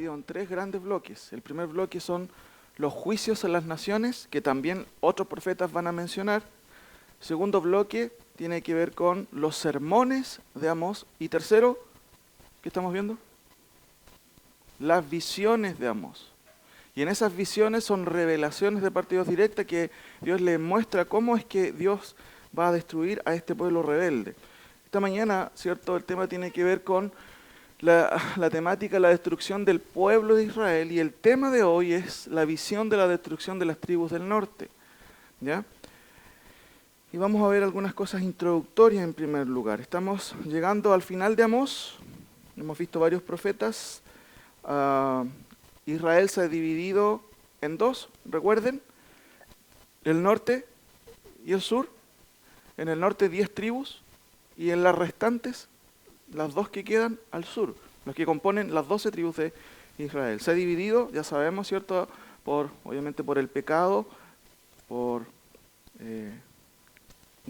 dividido en tres grandes bloques. El primer bloque son los juicios a las naciones, que también otros profetas van a mencionar. Segundo bloque tiene que ver con los sermones de Amós. Y tercero, ¿qué estamos viendo? Las visiones de Amós. Y en esas visiones son revelaciones de parte de Dios directa que Dios le muestra cómo es que Dios va a destruir a este pueblo rebelde. Esta mañana, ¿cierto? El tema tiene que ver con la temática, la destrucción del pueblo de Israel, y el tema de hoy es la visión de la destrucción de las tribus del norte. ¿Ya? Y vamos a ver algunas cosas introductorias en primer lugar. Estamos llegando al final de Amós, hemos visto varios profetas. Israel se ha dividido en dos, recuerden, el norte y el sur. En el norte 10 tribus y en las restantes, las dos que quedan al sur, los que componen las 12 tribus de Israel. Se ha dividido, ya sabemos, ¿cierto? Obviamente por el pecado, no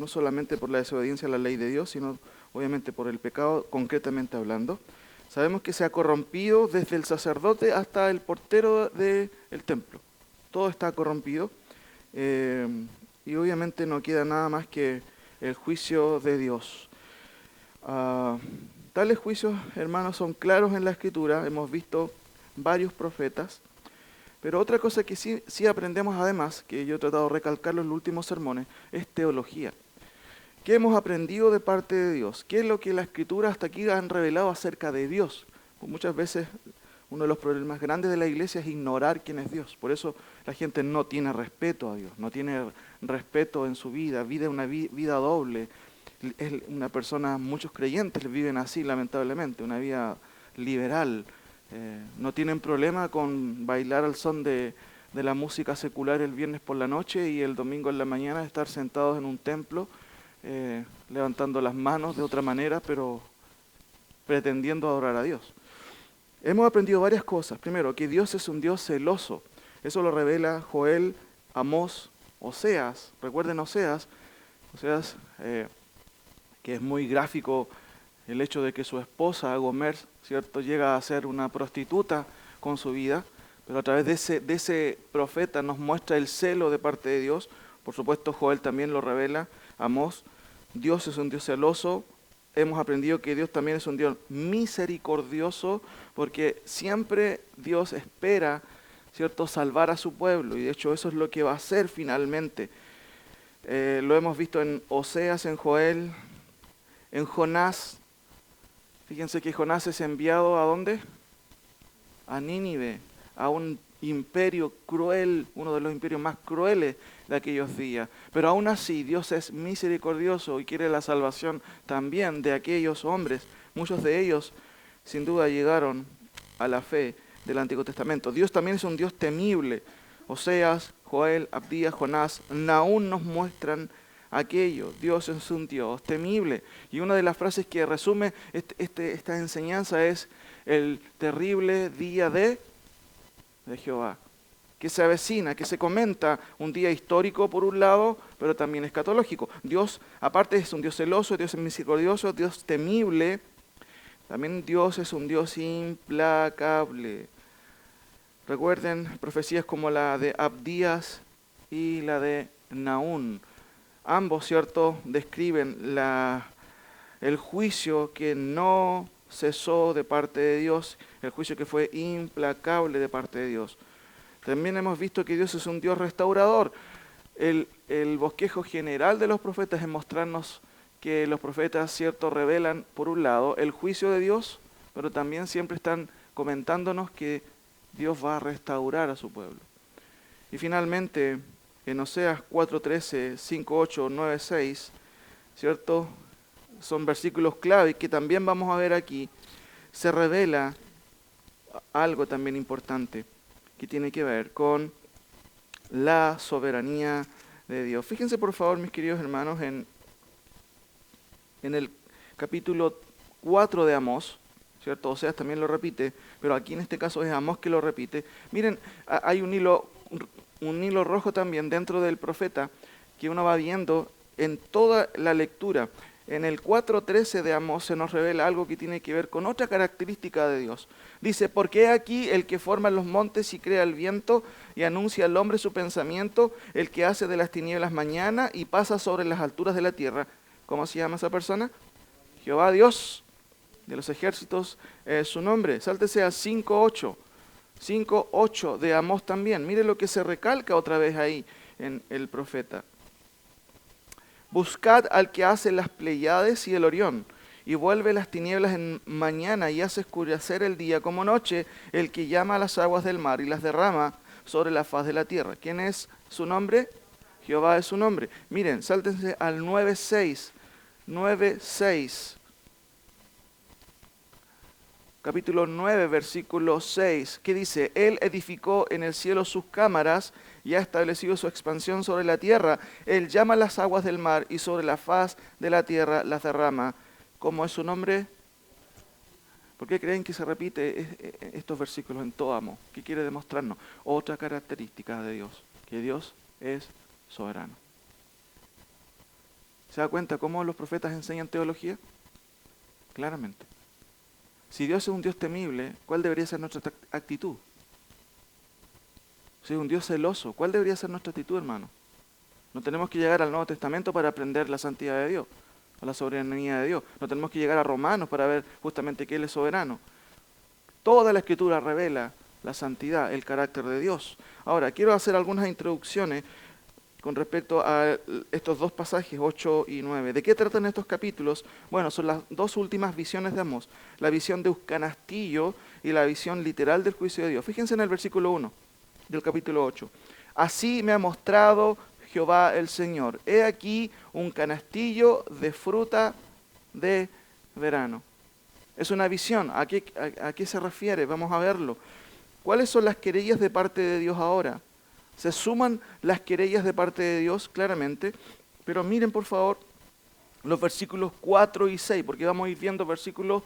solamente por la desobediencia a la ley de Dios, sino obviamente por el pecado concretamente hablando. Sabemos que se ha corrompido desde el sacerdote hasta el portero del templo. Todo está corrompido y obviamente no queda nada más que el juicio de Dios. Tales juicios, hermanos, son claros en la Escritura. Hemos visto varios profetas. Pero otra cosa que sí aprendemos además, que yo he tratado de recalcarlo en los últimos sermones, es teología. ¿Qué hemos aprendido de parte de Dios? ¿Qué es lo que la Escritura hasta aquí han revelado acerca de Dios? Pues muchas veces uno de los problemas grandes de la iglesia es ignorar quién es Dios. Por eso la gente no tiene respeto a Dios, no tiene respeto en su vida, vive una vida doble. Es una persona, muchos creyentes viven así lamentablemente, una vida liberal. No tienen problema con bailar al son de la música secular el viernes por la noche y el domingo en la mañana estar sentados en un templo levantando las manos de otra manera, pero pretendiendo adorar a Dios. Hemos aprendido varias cosas. Primero, que Dios es un Dios celoso. Eso lo revela Joel, Amós, Oseas. Recuerden Oseas, que es muy gráfico el hecho de que su esposa, Gomer, ¿cierto?, llega a ser una prostituta con su vida, pero a través de ese profeta nos muestra el celo de parte de Dios. Por supuesto, Joel también lo revela, Amós. Dios es un Dios celoso. Hemos aprendido que Dios también es un Dios misericordioso, porque siempre Dios espera, ¿cierto?, salvar a su pueblo, y de hecho eso es lo que va a hacer finalmente. Lo hemos visto en Oseas, en Joel, en Jonás. Fíjense que Jonás es enviado ¿a dónde? A Nínive, a un imperio cruel, uno de los imperios más crueles de aquellos días. Pero aún así Dios es misericordioso y quiere la salvación también de aquellos hombres. Muchos de ellos sin duda llegaron a la fe del Antiguo Testamento. Dios también es un Dios temible. Oseas, Joel, Abdías, Jonás, Nahum nos muestran aquello. Dios es un Dios temible. Y una de las frases que resume esta enseñanza es el terrible día de Jehová, que se avecina, que se comenta, un día histórico por un lado, pero también escatológico. Dios, aparte, es un Dios celoso, Dios es misericordioso, Dios temible. También Dios es un Dios implacable. Recuerden profecías como la de Abdías y la de Nahum. Ambos, ¿cierto?, describen el juicio que no cesó de parte de Dios, el juicio que fue implacable de parte de Dios. También hemos visto que Dios es un Dios restaurador. El bosquejo general de los profetas es mostrarnos que los profetas, ¿cierto?, revelan, por un lado, el juicio de Dios, pero también siempre están comentándonos que Dios va a restaurar a su pueblo. Y finalmente, en Oseas 4:13, 5:8, 9:6, ¿cierto?, son versículos clave que también vamos a ver aquí. Se revela algo también importante que tiene que ver con la soberanía de Dios. Fíjense por favor, mis queridos hermanos, en el capítulo 4 de Amós, ¿cierto? Oseas también lo repite, pero aquí en este caso es Amós que lo repite. Miren, hay un hilo rojo también dentro del profeta que uno va viendo en toda la lectura. en el 4:13 de Amós se nos revela algo que tiene que ver con otra característica de Dios. Dice, porque he aquí el que forma los montes y crea el viento y anuncia al hombre su pensamiento, el que hace de las tinieblas mañana y pasa sobre las alturas de la tierra. ¿Cómo se llama esa persona? Jehová Dios de los ejércitos es su nombre. Sáltese a 5:8. 5:8 de Amós también. Mire lo que se recalca otra vez ahí en el profeta. Buscad al que hace las Pleiades y el Orión, y vuelve las tinieblas en mañana y hace oscurecer el día como noche, el que llama a las aguas del mar y las derrama sobre la faz de la tierra. ¿Quién es su nombre? Jehová es su nombre. Miren, sáltense al 9:6. 9:6. Capítulo 9, versículo 6, que dice, Él edificó en el cielo sus cámaras y ha establecido su expansión sobre la tierra. Él llama las aguas del mar y sobre la faz de la tierra las derrama. ¿Cómo es su nombre? ¿Por qué creen que se repite estos versículos en todo Amós? ¿Qué quiere demostrarnos? Otra característica de Dios, que Dios es soberano. ¿Se da cuenta cómo los profetas enseñan teología? Claramente. Si Dios es un Dios temible, ¿cuál debería ser nuestra actitud? Si es un Dios celoso, ¿cuál debería ser nuestra actitud, hermano? No tenemos que llegar al Nuevo Testamento para aprender la santidad de Dios, o la soberanía de Dios. No tenemos que llegar a Romanos para ver justamente que Él es soberano. Toda la Escritura revela la santidad, el carácter de Dios. Ahora, quiero hacer algunas introducciones con respecto a estos dos pasajes, 8 y 9. ¿De qué tratan estos capítulos? Bueno, son las dos últimas visiones de Amós, la visión de un canastillo y la visión literal del juicio de Dios. Fíjense en el versículo 1 del capítulo 8. Así me ha mostrado Jehová el Señor. He aquí un canastillo de fruta de verano. Es una visión. ¿A qué se refiere? Vamos a verlo. ¿Cuáles son las querellas de parte de Dios ahora? Se suman las querellas de parte de Dios, claramente, pero miren por favor los versículos 4 y 6, porque vamos a ir viendo versículos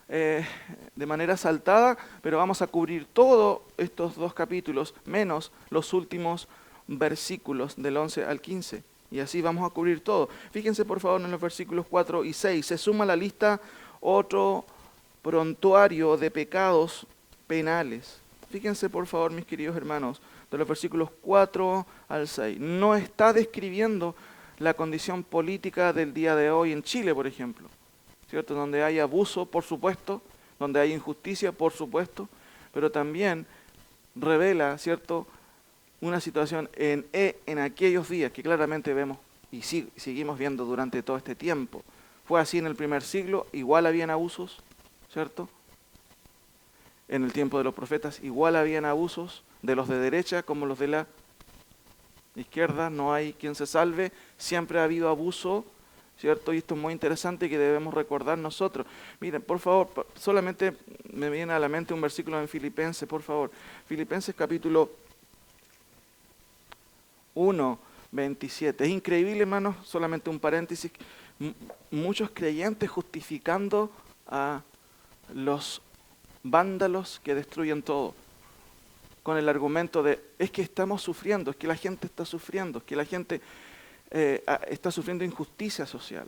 de manera saltada, pero vamos a cubrir todos estos dos capítulos, menos los últimos versículos del 11 al 15, y así vamos a cubrir todo. Fíjense por favor en los versículos 4 y 6, se suma a la lista otro prontuario de pecados penales. Fíjense por favor, mis queridos hermanos, de los versículos 4 al 6. No está describiendo la condición política del día de hoy en Chile, por ejemplo, ¿cierto? Donde hay abuso, por supuesto, donde hay injusticia, por supuesto, pero también revela, ¿cierto?, una situación en aquellos días que claramente vemos y seguimos viendo durante todo este tiempo. Fue así en el primer siglo, igual habían abusos, ¿cierto? En el tiempo de los profetas igual habían abusos, de los de derecha como los de la izquierda, no hay quien se salve, siempre ha habido abuso, ¿cierto? Y esto es muy interesante que debemos recordar nosotros. Miren, por favor, solamente me viene a la mente un versículo en Filipenses, por favor. Filipenses capítulo 1, 27. Es increíble, hermanos, solamente un paréntesis, muchos creyentes justificando a los vándalos que destruyen todo, con el argumento de, es que estamos sufriendo, es que la gente está sufriendo, es que la gente está sufriendo injusticia social.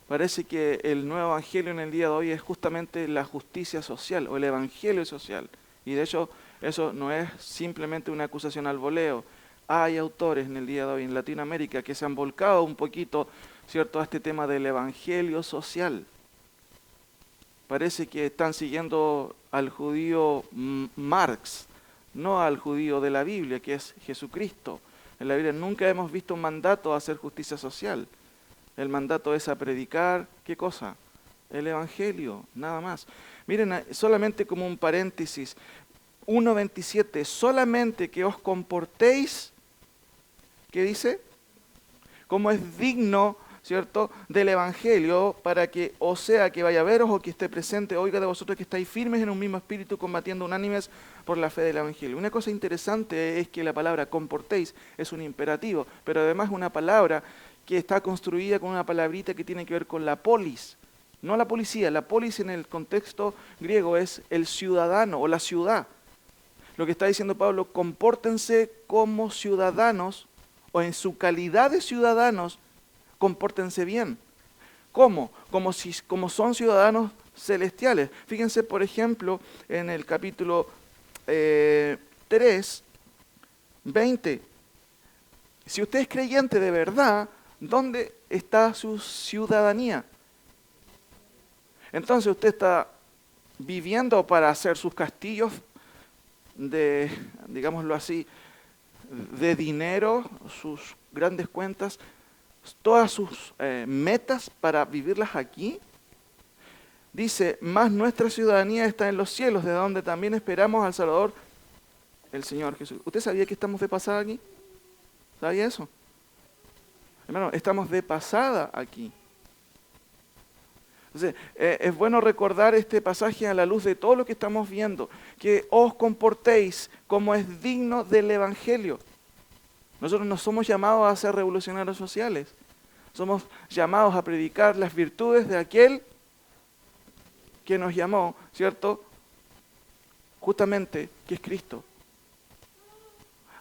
Parece que el nuevo evangelio en el día de hoy es justamente la justicia social, o el evangelio social, y de hecho eso no es simplemente una acusación al voleo. Hay autores en el día de hoy en Latinoamérica que se han volcado un poquito, ¿cierto?, a este tema del evangelio social. Parece que están siguiendo al judío Marx, no al judío de la Biblia, que es Jesucristo. En la Biblia nunca hemos visto un mandato a hacer justicia social. El mandato es a predicar, ¿qué cosa? El evangelio, nada más. Miren, solamente como un paréntesis, 1:27, solamente que os comportéis, ¿qué dice? Como es digno, ¿cierto?, del evangelio, para que, o sea, que vaya a veros o que esté presente, oiga de vosotros que estáis firmes en un mismo espíritu, combatiendo unánimes por la fe del evangelio. Una cosa interesante es que la palabra comportéis es un imperativo, pero además es una palabra que está construida con una palabrita que tiene que ver con la polis, no la policía. La polis en el contexto griego es el ciudadano o la ciudad. Lo que está diciendo Pablo, compórtense como ciudadanos, o en su calidad de ciudadanos, compórtense bien. ¿Cómo? Como son ciudadanos celestiales. Fíjense, por ejemplo, en el capítulo 3, 20. Si usted es creyente de verdad, ¿dónde está su ciudadanía? Entonces usted está viviendo para hacer sus castillos de, digámoslo así, de dinero, sus grandes cuentas, todas sus metas para vivirlas aquí. Dice, más nuestra ciudadanía está en los cielos, de donde también esperamos al Salvador, el Señor Jesús. ¿Usted sabía que estamos de pasada aquí? ¿Sabía eso? Hermano, estamos de pasada aquí. Entonces, es bueno recordar este pasaje a la luz de todo lo que estamos viendo, que os comportéis como es digno del Evangelio. Nosotros no somos llamados a ser revolucionarios sociales, somos llamados a predicar las virtudes de aquel que nos llamó, ¿cierto? Justamente, que es Cristo.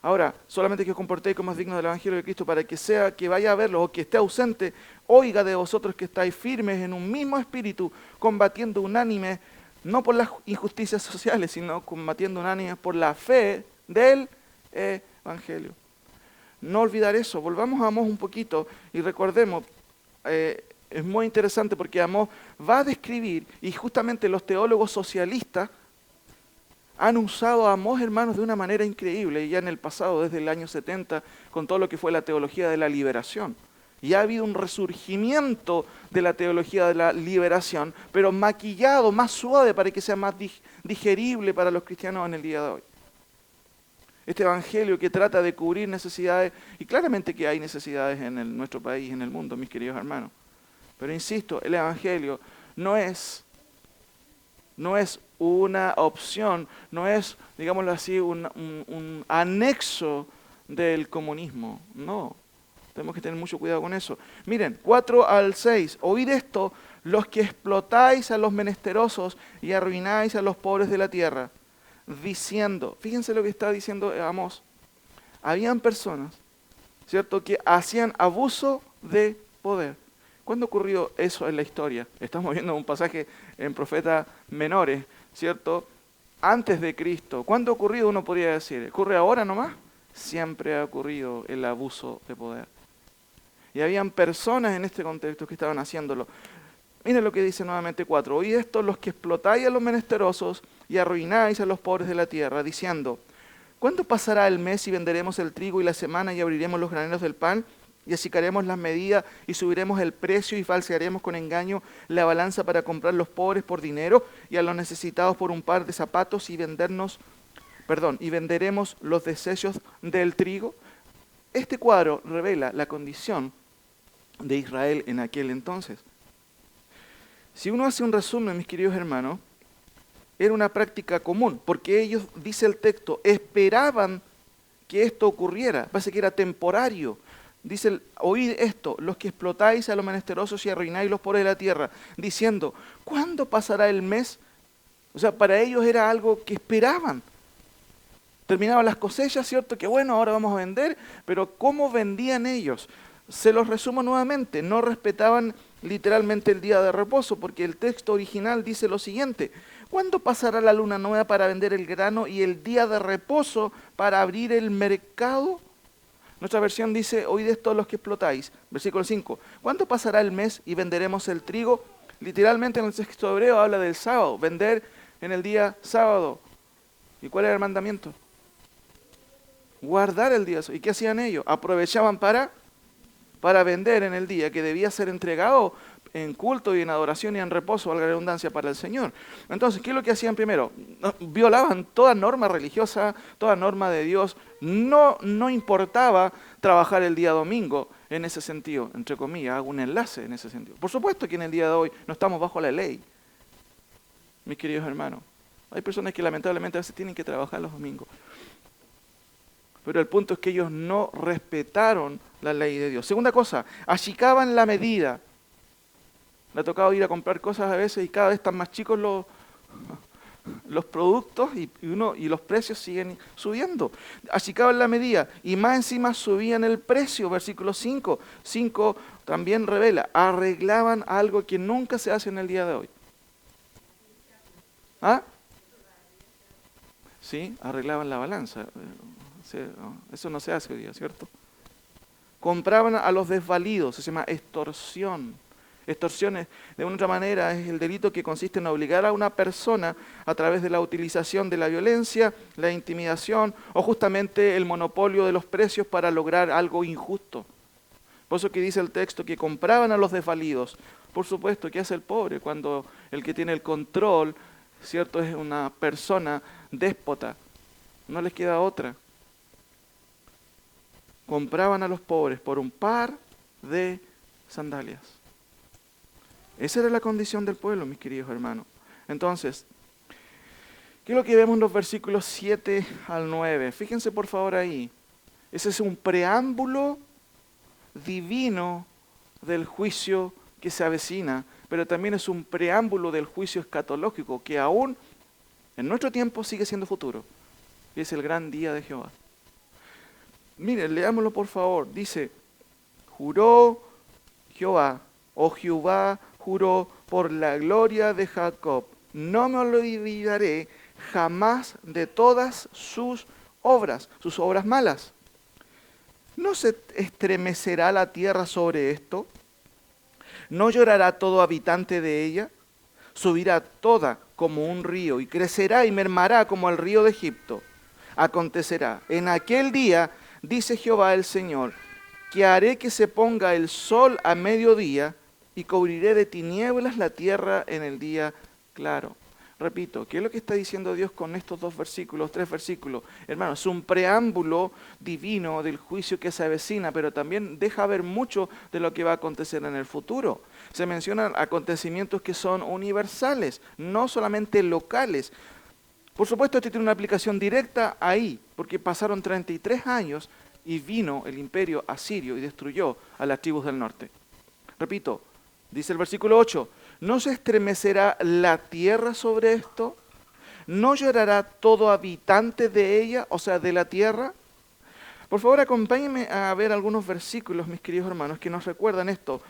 Ahora, solamente que os comportéis como es digno del Evangelio de Cristo, para que sea que vaya a verlo o que esté ausente, oiga de vosotros que estáis firmes en un mismo espíritu, combatiendo unánime, no por las injusticias sociales, sino combatiendo unánime por la fe del Evangelio. No olvidar eso, volvamos a Amós un poquito y recordemos, es muy interesante porque Amós va a describir, y justamente los teólogos socialistas han usado a Amós, hermanos, de una manera increíble, ya en el pasado, desde el año 70, con todo lo que fue la teología de la liberación. Y ha habido un resurgimiento de la teología de la liberación, pero maquillado, más suave, para que sea más digerible para los cristianos en el día de hoy. Este evangelio que trata de cubrir necesidades, y claramente que hay necesidades en nuestro país, en el mundo, mis queridos hermanos. Pero insisto, el evangelio no es una opción, no es, digámoslo así, un anexo del comunismo. No, tenemos que tener mucho cuidado con eso. Miren, 4 al 6, oíd esto, los que explotáis a los menesterosos y arruináis a los pobres de la tierra, diciendo, fíjense lo que está diciendo Amós, habían personas, ¿cierto?, que hacían abuso de poder. ¿Cuándo ocurrió eso en la historia? Estamos viendo un pasaje en Profetas Menores, ¿cierto? Antes de Cristo. ¿Cuándo ha ocurrido? Uno podría decir, ¿ocurre ahora nomás? Siempre ha ocurrido el abuso de poder. Y habían personas en este contexto que estaban haciéndolo. Miren lo que dice nuevamente 4. Oíd esto, los que explotáis a los menesterosos y arruináis a los pobres de la tierra, diciendo, ¿cuándo pasará el mes y venderemos el trigo y la semana y abriremos los graneros del pan? Y achicaremos las medidas y subiremos el precio y falsearemos con engaño la balanza para comprar los pobres por dinero y a los necesitados por un par de zapatos y venderemos los desechos del trigo. Este cuadro revela la condición de Israel en aquel entonces. Si uno hace un resumen, mis queridos hermanos, era una práctica común, porque ellos, dice el texto, esperaban que esto ocurriera, parece que era temporario. Dice, oíd esto, los que explotáis a los menesterosos y arruináis los pobres de la tierra, diciendo, ¿cuándo pasará el mes? O sea, para ellos era algo que esperaban. Terminaban las cosechas, ¿cierto? Que bueno, ahora vamos a vender, pero ¿cómo vendían ellos? Se los resumo nuevamente, no respetaban literalmente el día de reposo, porque el texto original dice lo siguiente, ¿cuándo pasará la luna nueva para vender el grano y el día de reposo para abrir el mercado? Nuestra versión dice, oíd esto los que explotáis. Versículo 5. ¿Cuándo pasará el mes y venderemos el trigo? Literalmente en el texto hebreo habla del sábado, vender en el día sábado. ¿Y cuál era el mandamiento? Guardar el día. ¿Y qué hacían ellos? Aprovechaban para vender en el día que debía ser entregado en culto y en adoración y en reposo, valga la redundancia, para el Señor. Entonces, ¿qué es lo que hacían primero? Violaban toda norma religiosa, toda norma de Dios. No importaba trabajar el día domingo en ese sentido, entre comillas, hago un enlace en ese sentido. Por supuesto que en el día de hoy no estamos bajo la ley, mis queridos hermanos. Hay personas que lamentablemente a veces tienen que trabajar los domingos. Pero el punto es que ellos no respetaron la ley de Dios. Segunda cosa, achicaban la medida. Me ha tocado ir a comprar cosas a veces y cada vez están más chicos los productos y los precios siguen subiendo. Achicaban la medida y más encima subían el precio, versículo 5. 5 también revela, arreglaban algo que nunca se hace en el día de hoy. ¿Ah? Sí, arreglaban la balanza. Eso no se hace hoy día, ¿cierto? Compraban a los desvalidos, se llama extorsión. Extorsión, de una otra manera, es el delito que consiste en obligar a una persona a través de la utilización de la violencia, la intimidación o justamente el monopolio de los precios para lograr algo injusto. Por eso que dice el texto que compraban a los desvalidos. Por supuesto, ¿qué hace el pobre cuando el que tiene el control, cierto, es una persona déspota? No les queda otra. Compraban a los pobres por un par de sandalias. Esa era la condición del pueblo, mis queridos hermanos. Entonces, ¿qué es lo que vemos en los versículos 7 al 9? Fíjense por favor ahí. Ese es un preámbulo divino del juicio que se avecina, pero también es un preámbulo del juicio escatológico que aún en nuestro tiempo sigue siendo futuro. Y es el gran día de Jehová. Miren, leámoslo por favor. Dice, juró Jehová, o Jehová juró por la gloria de Jacob, no me olvidaré jamás de todas sus obras malas. ¿No se estremecerá la tierra sobre esto? ¿No llorará todo habitante de ella? Subirá toda como un río y crecerá y mermará como el río de Egipto. Acontecerá en aquel día, dice Jehová el Señor, que haré que se ponga el sol a mediodía y cubriré de tinieblas la tierra en el día claro. Repito, ¿qué es lo que está diciendo Dios con estos tres versículos? Hermanos, es un preámbulo divino del juicio que se avecina, pero también deja ver mucho de lo que va a acontecer en el futuro. Se mencionan acontecimientos que son universales, no solamente locales. Por supuesto, esto tiene una aplicación directa ahí, porque pasaron 33 años y vino el imperio asirio y destruyó a las tribus del norte. Repito, dice el versículo 8, ¿no se estremecerá la tierra sobre esto? ¿No llorará todo habitante de ella, o sea, de la tierra? Por favor, acompáñenme a ver algunos versículos, mis queridos hermanos, que nos recuerdan esto.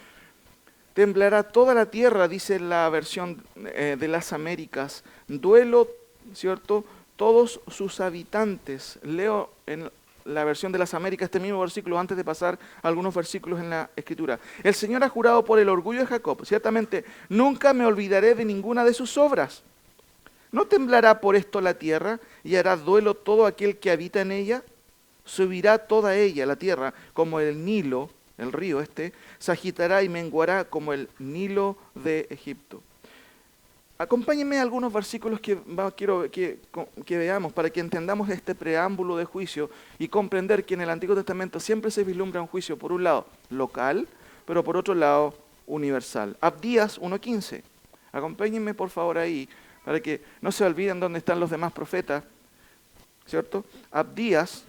Temblará toda la tierra, dice la versión de las Américas. Duelo, ¿cierto? Todos sus habitantes. Leo en la versión de las Américas este mismo versículo antes de pasar a algunos versículos en la Escritura. El Señor ha jurado por el orgullo de Jacob. Ciertamente, nunca me olvidaré de ninguna de sus obras. ¿No temblará por esto la tierra y hará duelo todo aquel que habita en ella? Subirá toda ella, la tierra, como el Nilo, el río se agitará y menguará como el Nilo de Egipto. Acompáñenme a algunos versículos que quiero que veamos para que entendamos este preámbulo de juicio y comprender que en el Antiguo Testamento siempre se vislumbra un juicio, por un lado, local, pero por otro lado, universal. Abdías 1:15. Acompáñenme por favor ahí, para que no se olviden dónde están los demás profetas, ¿cierto? Abdías,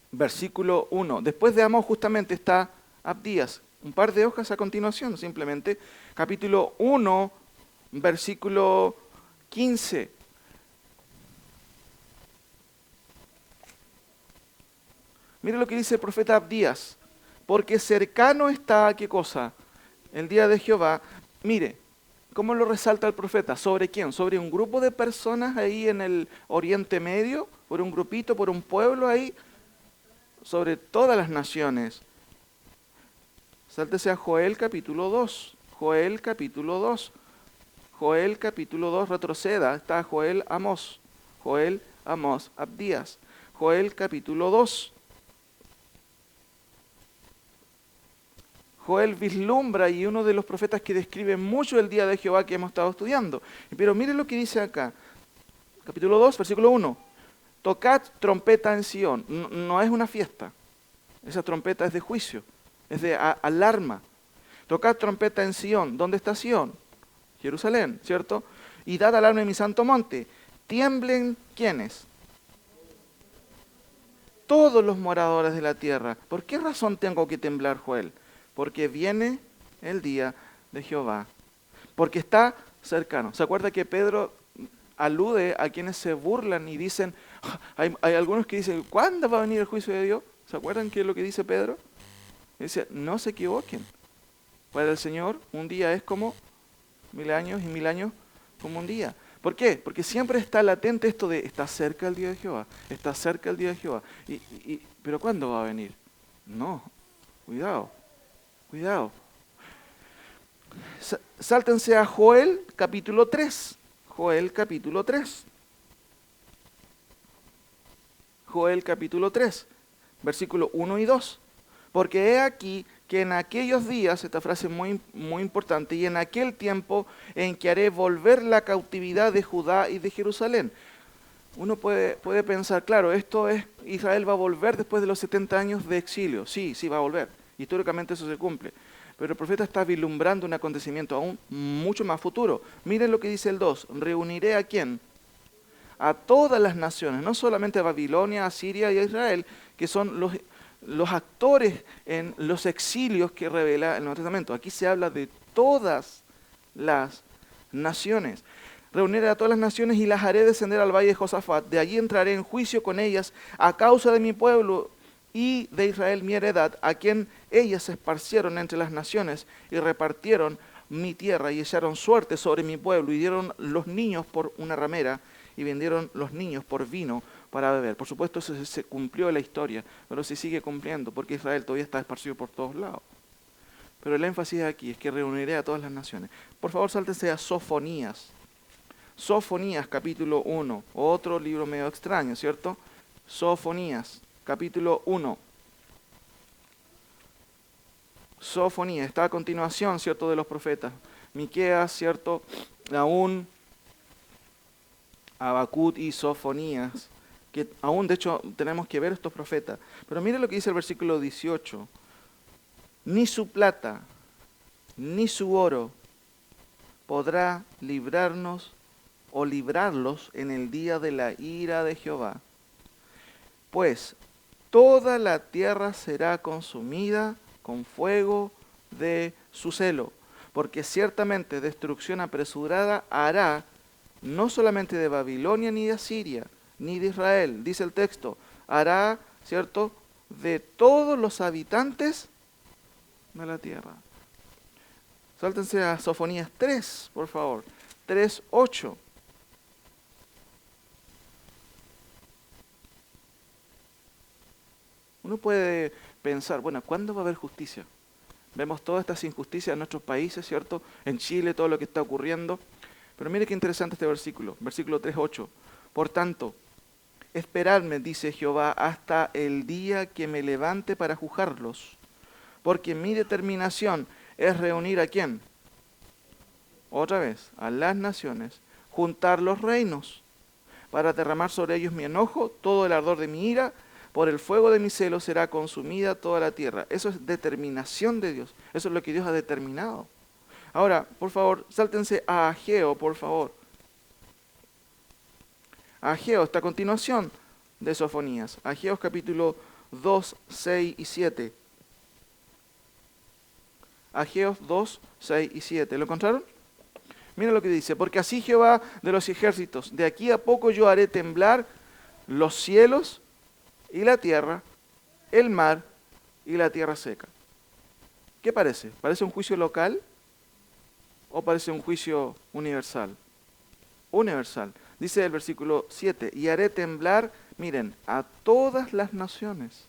versículo 1. Después de Amós justamente está Abdías. Un par de hojas a continuación, simplemente. Capítulo 1, versículo 15. Mire lo que dice el profeta Abdías. Porque cercano está, ¿qué cosa? El día de Jehová. Mire, ¿cómo lo resalta el profeta? ¿Sobre quién? ¿Sobre un grupo de personas ahí en el Oriente Medio? ¿Por un grupito, por un pueblo ahí? Sobre todas las naciones. Sáltese a Joel capítulo 2. Joel capítulo 2. Joel capítulo 2, retroceda. Está Joel, Amós. Joel, Amós, Abdías. Joel capítulo 2. Joel vislumbra y uno de los profetas que describe mucho el día de Jehová que hemos estado estudiando. Pero mire lo que dice acá. Capítulo 2, versículo 1. Tocad trompeta en Sión. No es una fiesta. Esa trompeta es de juicio. Es de alarma. Tocad trompeta en Sión. ¿Dónde está Sión? Jerusalén, ¿cierto? Y dad alarma en mi santo monte. Tiemblen, ¿quiénes? Todos los moradores de la tierra. ¿Por qué razón tengo que temblar, Joel? Porque viene el día de Jehová. Porque está cercano. ¿Se acuerda que Pedro alude a quienes se burlan y dicen, hay algunos que dicen, ¿cuándo va a venir el juicio de Dios? ¿Se acuerdan qué es lo que dice Pedro? Dice, no se equivoquen. Para el Señor un día es como 1000 años y 1000 años como un día. ¿Por qué? Porque siempre está latente esto de, está cerca el día de Jehová, está cerca el día de Jehová. ¿Pero cuándo va a venir? No, cuidado, cuidado. Sáltense a Joel capítulo 3. Joel capítulo 3. Joel capítulo 3, versículo 1 y 2. Porque he aquí que en aquellos días, esta frase es muy importante, y en aquel tiempo en que haré volver la cautividad de Judá y de Jerusalén. Uno puede pensar, claro, esto es, Israel va a volver después de los 70 años de exilio. Sí, va a volver. Históricamente eso se cumple. Pero el profeta está vislumbrando un acontecimiento aún mucho más futuro. Miren lo que dice el 2. Reuniré ¿a quién? A todas las naciones, no solamente a Babilonia, a Siria y a Israel, que son los actores en los exilios que revela el Nuevo Testamento. Aquí se habla de todas las naciones. Reuniré a todas las naciones y las haré descender al valle de Josafat. De allí entraré en juicio con ellas a causa de mi pueblo y de Israel mi heredad, a quien ellas se esparcieron entre las naciones y repartieron mi tierra y echaron suerte sobre mi pueblo y dieron los niños por una ramera y vendieron los niños por vino para beber. Por supuesto eso se cumplió en la historia, pero se sigue cumpliendo porque Israel todavía está esparcido por todos lados. Pero el énfasis aquí es que reuniré a todas las naciones. Por favor, sáltense a Sofonías. Sofonías, capítulo 1. Otro libro medio extraño, ¿cierto? Sofonías, capítulo 1. Sofonías, está a continuación, ¿cierto?, de los profetas. Miqueas, ¿cierto? Aún Habacuc y Sofonías, que aún de hecho tenemos que ver estos profetas. Pero mire lo que dice el versículo 18. Ni su plata, ni su oro podrá librarnos o librarlos en el día de la ira de Jehová. Pues toda la tierra será consumida con fuego de su celo, porque ciertamente destrucción apresurada hará no solamente de Babilonia ni de Asiria, ni de Israel, dice el texto, hará, ¿cierto?, de todos los habitantes de la tierra. Sáltense a Sofonías 3, por favor, 3:8. Uno puede pensar, bueno, ¿cuándo va a haber justicia? Vemos todas estas injusticias en nuestros países, ¿cierto? En Chile, todo lo que está ocurriendo. Pero mire qué interesante este versículo, versículo 3:8. Por tanto, esperadme, dice Jehová, hasta el día que me levante para juzgarlos, porque mi determinación es reunir ¿a quién? Otra vez, a las naciones, juntar los reinos, para derramar sobre ellos mi enojo, todo el ardor de mi ira, por el fuego de mi celo será consumida toda la tierra. Eso es determinación de Dios, eso es lo que Dios ha determinado. Ahora, por favor, sáltense a Ageo, por favor. Ageo, esta continuación de Sofonías. Ageo capítulo 2, 6 y 7. Ageo 2, 6 y 7. ¿Lo encontraron? Mira lo que dice. Porque así Jehová de los ejércitos, de aquí a poco yo haré temblar los cielos y la tierra, el mar y la tierra seca. ¿Qué parece? ¿Parece un juicio local o parece un juicio universal? Universal. Dice el versículo 7, y haré temblar, miren, a todas las naciones.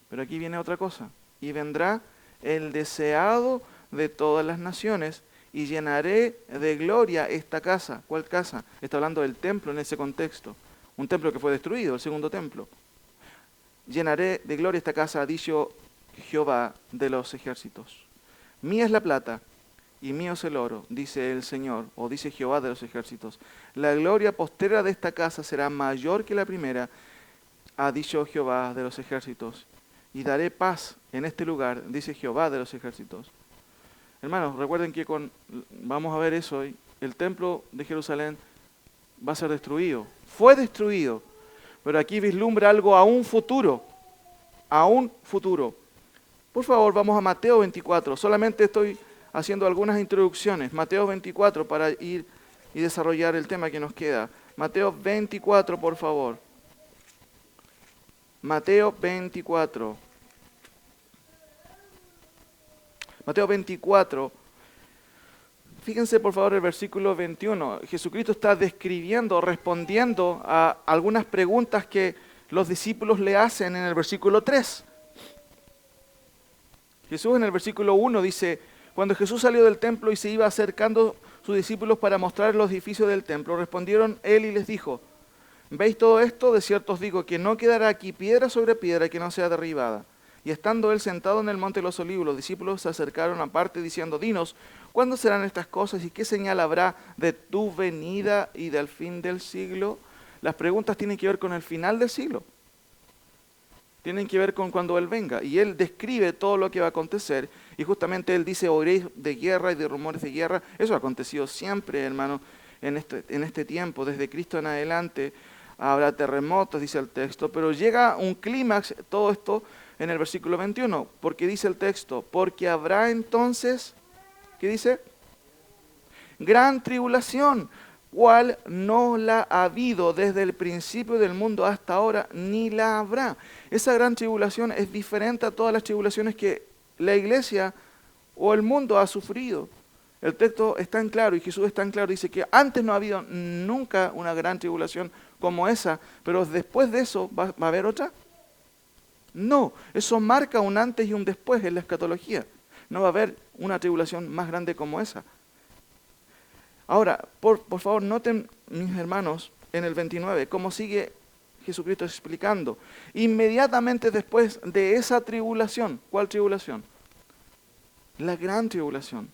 Pero aquí viene otra cosa. Y vendrá el deseado de todas las naciones, y llenaré de gloria esta casa. ¿Cuál casa? Está hablando del templo en ese contexto. Un templo que fue destruido, el segundo templo. Llenaré de gloria esta casa, ha dicho Jehová de los ejércitos. Mía es la plata y mío es el oro, dice el Señor, o dice Jehová de los ejércitos. La gloria postrera de esta casa será mayor que la primera, ha dicho Jehová de los ejércitos. Y daré paz en este lugar, dice Jehová de los ejércitos. Hermanos, recuerden que vamos a ver eso hoy, el templo de Jerusalén va a ser destruido. Fue destruido, pero aquí vislumbra algo aún futuro. Aún futuro. Por favor, vamos a Mateo 24. Solamente estoy haciendo algunas introducciones. Mateo 24 para ir y desarrollar el tema que nos queda. Mateo 24, por favor. Mateo 24. Mateo 24. Fíjense por favor el versículo 21. Jesucristo está describiendo, respondiendo a algunas preguntas que los discípulos le hacen en el versículo 3. Jesús en el versículo 1 dice: cuando Jesús salió del templo y se iba acercando sus discípulos para mostrar los edificios del templo, respondieron él y les dijo: ¿veis todo esto? De cierto os digo que no quedará aquí piedra sobre piedra que no sea derribada. Y estando él sentado en el monte de los olivos, los discípulos se acercaron aparte diciendo: dinos, ¿cuándo serán estas cosas y qué señal habrá de tu venida y del fin del siglo? Las preguntas tienen que ver con el final del siglo. Tienen que ver con cuando Él venga. Y Él describe todo lo que va a acontecer. Y justamente Él dice: oiréis de guerra y de rumores de guerra. Eso ha acontecido siempre, hermano, en este tiempo. Desde Cristo en adelante habrá terremotos, dice el texto. Pero llega un clímax todo esto en el versículo 21. Porque dice el texto: porque habrá entonces, ¿qué dice? Gran tribulación, cual no la ha habido desde el principio del mundo hasta ahora, ni la habrá. Esa gran tribulación es diferente a todas las tribulaciones que la iglesia o el mundo ha sufrido. El texto está en claro y Jesús está en claro, dice que antes no ha habido nunca una gran tribulación como esa, pero después de eso ¿va a haber otra? No, eso marca un antes y un después en la escatología. No va a haber una tribulación más grande como esa. Ahora, por favor, noten, mis hermanos, en el 29, cómo sigue Jesucristo explicando. Inmediatamente después de esa tribulación, ¿cuál tribulación? La gran tribulación.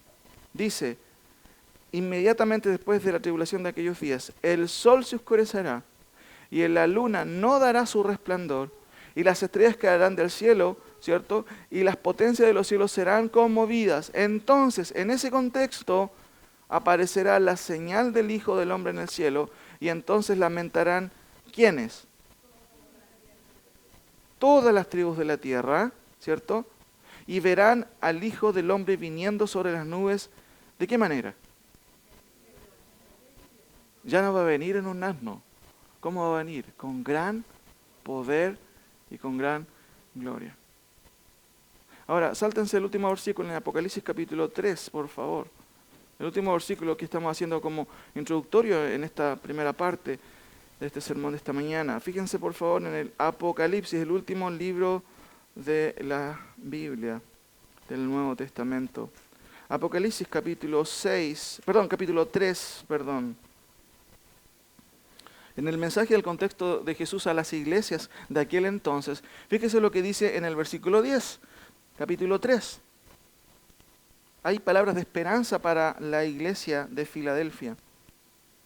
Dice, inmediatamente después de la tribulación de aquellos días, el sol se oscurecerá y en la luna no dará su resplandor y las estrellas caerán del cielo, ¿cierto? Y las potencias de los cielos serán conmovidas. Entonces, en ese contexto, aparecerá la señal del Hijo del Hombre en el cielo y entonces lamentarán, ¿quiénes? Todas las tribus de la tierra, ¿cierto? Y verán al Hijo del Hombre viniendo sobre las nubes. ¿De qué manera? Ya no va a venir en un asno. ¿Cómo va a venir? Con gran poder y con gran gloria. Ahora, sáltense el último versículo en Apocalipsis capítulo 3, por favor. El último versículo que estamos haciendo como introductorio en esta primera parte de este sermón de esta mañana. Fíjense por favor en el Apocalipsis, el último libro de la Biblia, del Nuevo Testamento. Apocalipsis capítulo 3. En el mensaje del contexto de Jesús a las iglesias de aquel entonces, fíjese lo que dice en el versículo 10, capítulo 3. Hay palabras de esperanza para la iglesia de Filadelfia.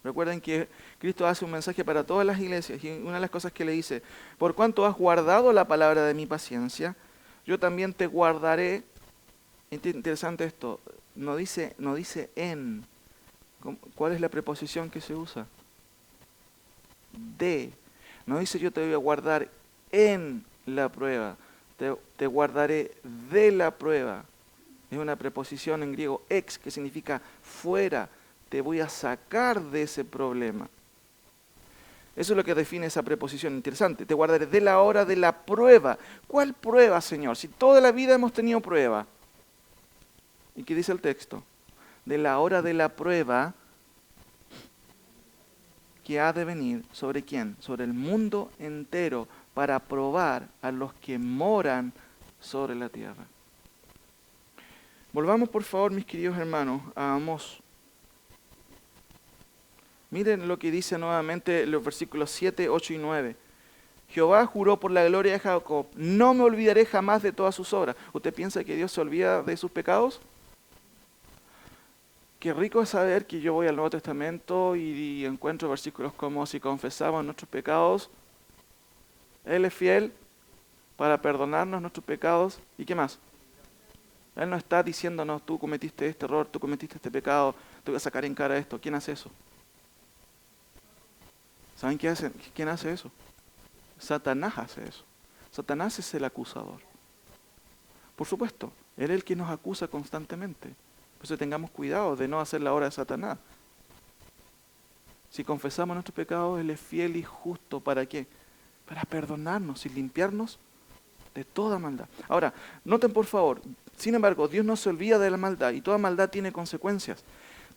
Recuerden que Cristo hace un mensaje para todas las iglesias y una de las cosas que le dice: por cuanto has guardado la palabra de mi paciencia, yo también te guardaré. Interesante esto, no dice en. ¿Cuál es la preposición que se usa? De. No dice yo te voy a guardar en la prueba, te guardaré de la prueba. Es una preposición en griego ex, que significa fuera. Te voy a sacar de ese problema. Eso es lo que define esa preposición. Interesante. Te guardaré de la hora de la prueba. ¿Cuál prueba, Señor? Si toda la vida hemos tenido prueba. ¿Y qué dice el texto? De la hora de la prueba que ha de venir. ¿Sobre quién? Sobre el mundo entero, para probar a los que moran sobre la tierra. Volvamos por favor, mis queridos hermanos, a Amós. Miren lo que dice nuevamente los versículos 7, 8 y 9. Jehová juró por la gloria de Jacob: no me olvidaré jamás de todas sus obras. ¿Usted piensa que Dios se olvida de sus pecados? Qué rico es saber que yo voy al Nuevo Testamento y encuentro versículos como: si confesamos nuestros pecados, Él es fiel para perdonarnos nuestros pecados. ¿Y qué más? Él no está diciéndonos: tú cometiste este error, tú cometiste este pecado, te voy a sacar en cara esto. ¿Quién hace eso? ¿Saben qué hace? ¿Quién hace eso? Satanás hace eso. Satanás es el acusador. Por supuesto, Él es el que nos acusa constantemente. Por eso tengamos cuidado de no hacer la obra de Satanás. Si confesamos nuestros pecados, Él es fiel y justo. ¿Para qué? Para perdonarnos y limpiarnos de toda maldad. Ahora, noten por favor, sin embargo, Dios no se olvida de la maldad y toda maldad tiene consecuencias.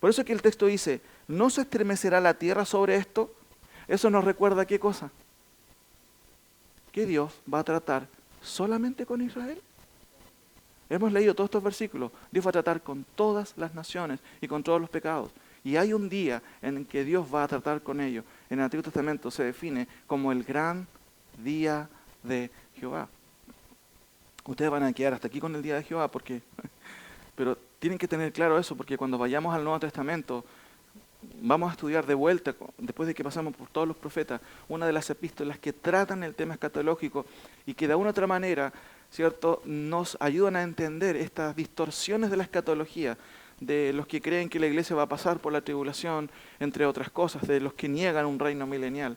Por eso es que el texto dice, ¿no se estremecerá la tierra sobre esto? Eso nos recuerda ¿qué cosa? Que Dios va a tratar solamente con Israel. Hemos leído todos estos versículos. Dios va a tratar con todas las naciones y con todos los pecados. Y hay un día en que Dios va a tratar con ellos. En el Antiguo Testamento se define como el gran día de Jehová. Ustedes van a quedar hasta aquí con el día de Jehová, pero tienen que tener claro eso, porque cuando vayamos al Nuevo Testamento, vamos a estudiar de vuelta, después de que pasamos por todos los profetas, una de las epístolas que tratan el tema escatológico y que de una u otra manera, ¿cierto?, nos ayudan a entender estas distorsiones de la escatología, de los que creen que la iglesia va a pasar por la tribulación, entre otras cosas, de los que niegan un reino milenial.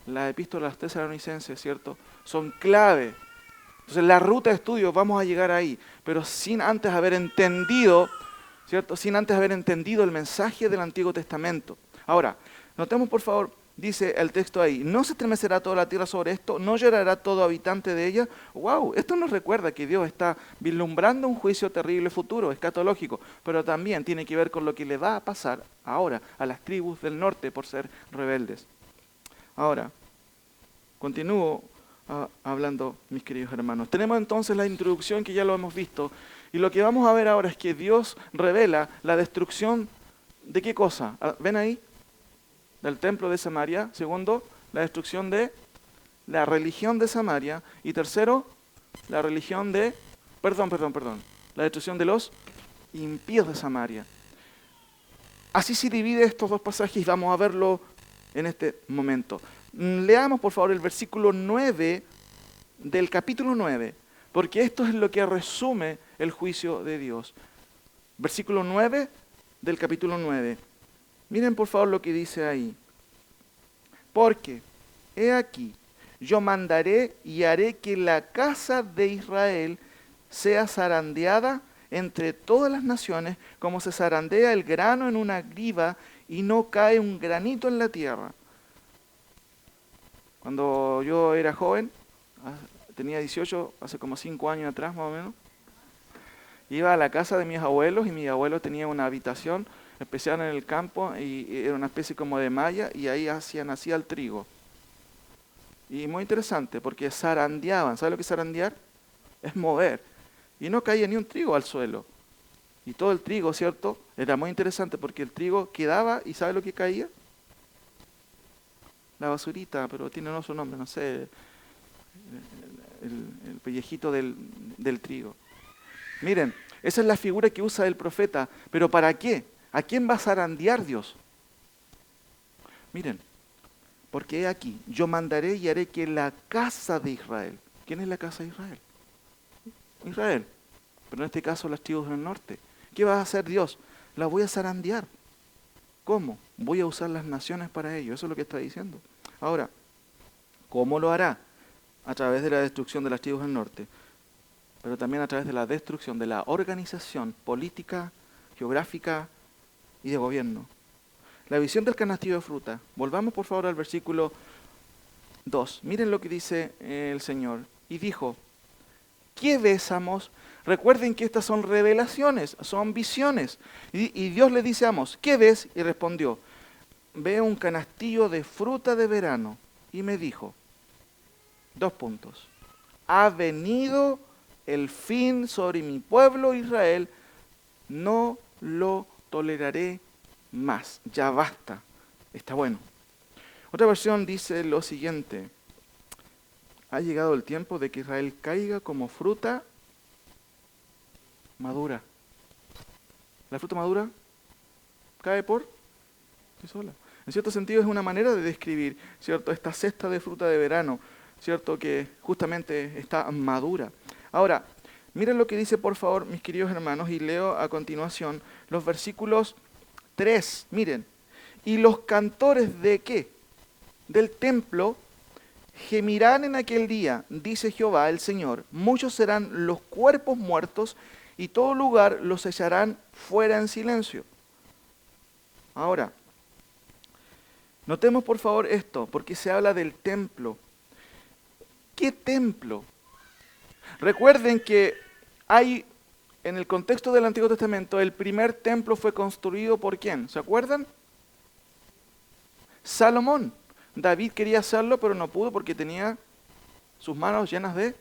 Las epístolas a los tesalonicenses, ¿cierto?, son clave. Entonces, la ruta de estudio vamos a llegar ahí, pero sin antes haber entendido, ¿cierto?, sin antes haber entendido el mensaje del Antiguo Testamento. Ahora, notemos por favor, dice el texto ahí, ¿no se estremecerá toda la tierra sobre esto? ¿No llorará todo habitante de ella? ¡Wow! Esto nos recuerda que Dios está vislumbrando un juicio terrible futuro, escatológico, pero también tiene que ver con lo que le va a pasar ahora a las tribus del norte por ser rebeldes. Ahora, continúo hablando, mis queridos hermanos. Tenemos entonces la introducción que ya lo hemos visto, y lo que vamos a ver ahora es que Dios revela la destrucción de ¿qué cosa? ¿Ven ahí? Del templo de Samaria. Segundo, la destrucción de la religión de Samaria. Y tercero, la religión de, la destrucción de los impíos de Samaria. Así se divide estos dos pasajes y vamos a verlo en este momento. Leamos por favor el versículo 9 del capítulo 9, porque esto es lo que resume el juicio de Dios. Versículo 9 del capítulo 9. Miren por favor lo que dice ahí. Porque, he aquí, yo mandaré y haré que la casa de Israel sea zarandeada entre todas las naciones, como se zarandea el grano en una griva y no cae un granito en la tierra. Cuando yo era joven, tenía 18, hace como 5 años atrás más o menos, iba a la casa de mis abuelos y mis abuelos tenían una habitación especial en el campo y era una especie como de malla y ahí nacía el trigo. Y muy interesante porque zarandeaban. ¿Sabe lo que es zarandear? Es mover. Y no caía ni un trigo al suelo. Y todo el trigo, ¿cierto? Era muy interesante porque el trigo quedaba y ¿sabe lo que caía? La basurita, pero tiene otro nombre, no sé, el pellejito del trigo. Miren, esa es la figura que usa el profeta, pero ¿para qué? ¿A quién va a zarandear Dios? Miren, porque he aquí, yo mandaré y haré que la casa de Israel, ¿quién es la casa de Israel? Israel, pero en este caso las tribus del norte. ¿Qué va a hacer Dios? La voy a zarandear. ¿Cómo? Voy a usar las naciones para ello, eso es lo que está diciendo. Ahora, ¿cómo lo hará? A través de la destrucción de las tribus del norte, pero también a través de la destrucción de la organización política, geográfica y de gobierno. La visión del canastillo de fruta. Volvamos por favor al versículo 2. Miren lo que dice el Señor. Y dijo, ¿qué ves, Amos? Recuerden que estas son revelaciones, son visiones. Y Dios le dice a Amos, ¿qué ves? Y respondió, veo un canastillo de fruta de verano. Y me dijo, 2 puntos. Ha venido el fin sobre mi pueblo Israel, no lo toleraré más. Ya basta. Está bueno. Otra versión dice lo siguiente. Ha llegado el tiempo de que Israel caiga como fruta madura. La fruta madura cae por sí sola. En cierto sentido es una manera de describir, ¿cierto?, esta cesta de fruta de verano, ¿cierto?, que justamente está madura. Ahora, miren lo que dice por favor, mis queridos hermanos, y leo a continuación los versículos 3. Miren, y los cantores ¿de qué? Del templo gemirán en aquel día, dice Jehová el Señor, muchos serán los cuerpos muertos y todo lugar los echarán fuera en silencio. Ahora, Notemos por favor esto, porque se habla del templo. ¿Qué templo? Recuerden que hay, en el contexto del Antiguo Testamento, el primer templo fue construido ¿por quién? ¿Se acuerdan? Salomón. David quería hacerlo, pero no pudo porque tenía sus manos llenas de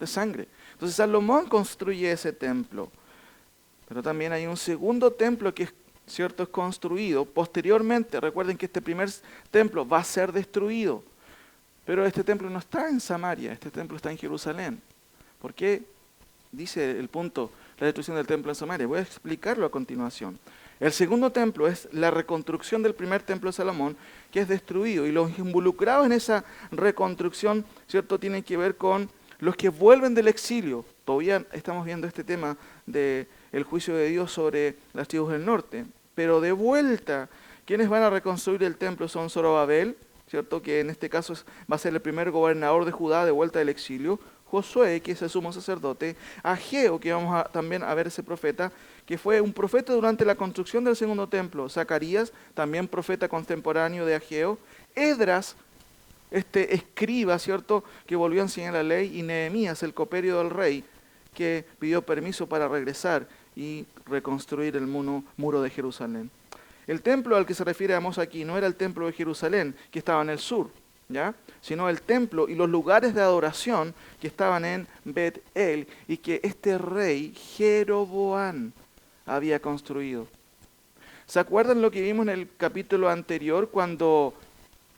sangre. Entonces Salomón construye ese templo. Pero también hay un segundo templo que es construido posteriormente. Recuerden que este primer templo va a ser destruido. Pero este templo no está en Samaria, este templo está en Jerusalén. ¿Por qué dice el punto la destrucción del templo en Samaria? Voy a explicarlo a continuación. El segundo templo es la reconstrucción del primer templo de Salomón, que es destruido. Y los involucrados en esa reconstrucción, ¿cierto?, tienen que ver con los que vuelven del exilio. Todavía estamos viendo este tema del juicio de Dios sobre las tribus del norte. Pero de vuelta, quienes van a reconstruir el templo son Zorobabel, ¿cierto?, que en este caso va a ser el primer gobernador de Judá de vuelta del exilio. Josué, que es el sumo sacerdote. Ageo, que vamos también a ver ese profeta, que fue un profeta durante la construcción del segundo templo. Zacarías, también profeta contemporáneo de Ageo. Esdras, este escriba, ¿cierto?, que volvió a enseñar la ley. Y Nehemías, el coperio del rey, que pidió permiso para regresar y reconstruir el muro de Jerusalén. El templo al que se refiere Amós aquí no era el templo de Jerusalén, que estaba en el sur, ¿ya?, sino el templo y los lugares de adoración que estaban en Bet-El y que este rey Jeroboam había construido. ¿Se acuerdan lo que vimos en el capítulo anterior cuando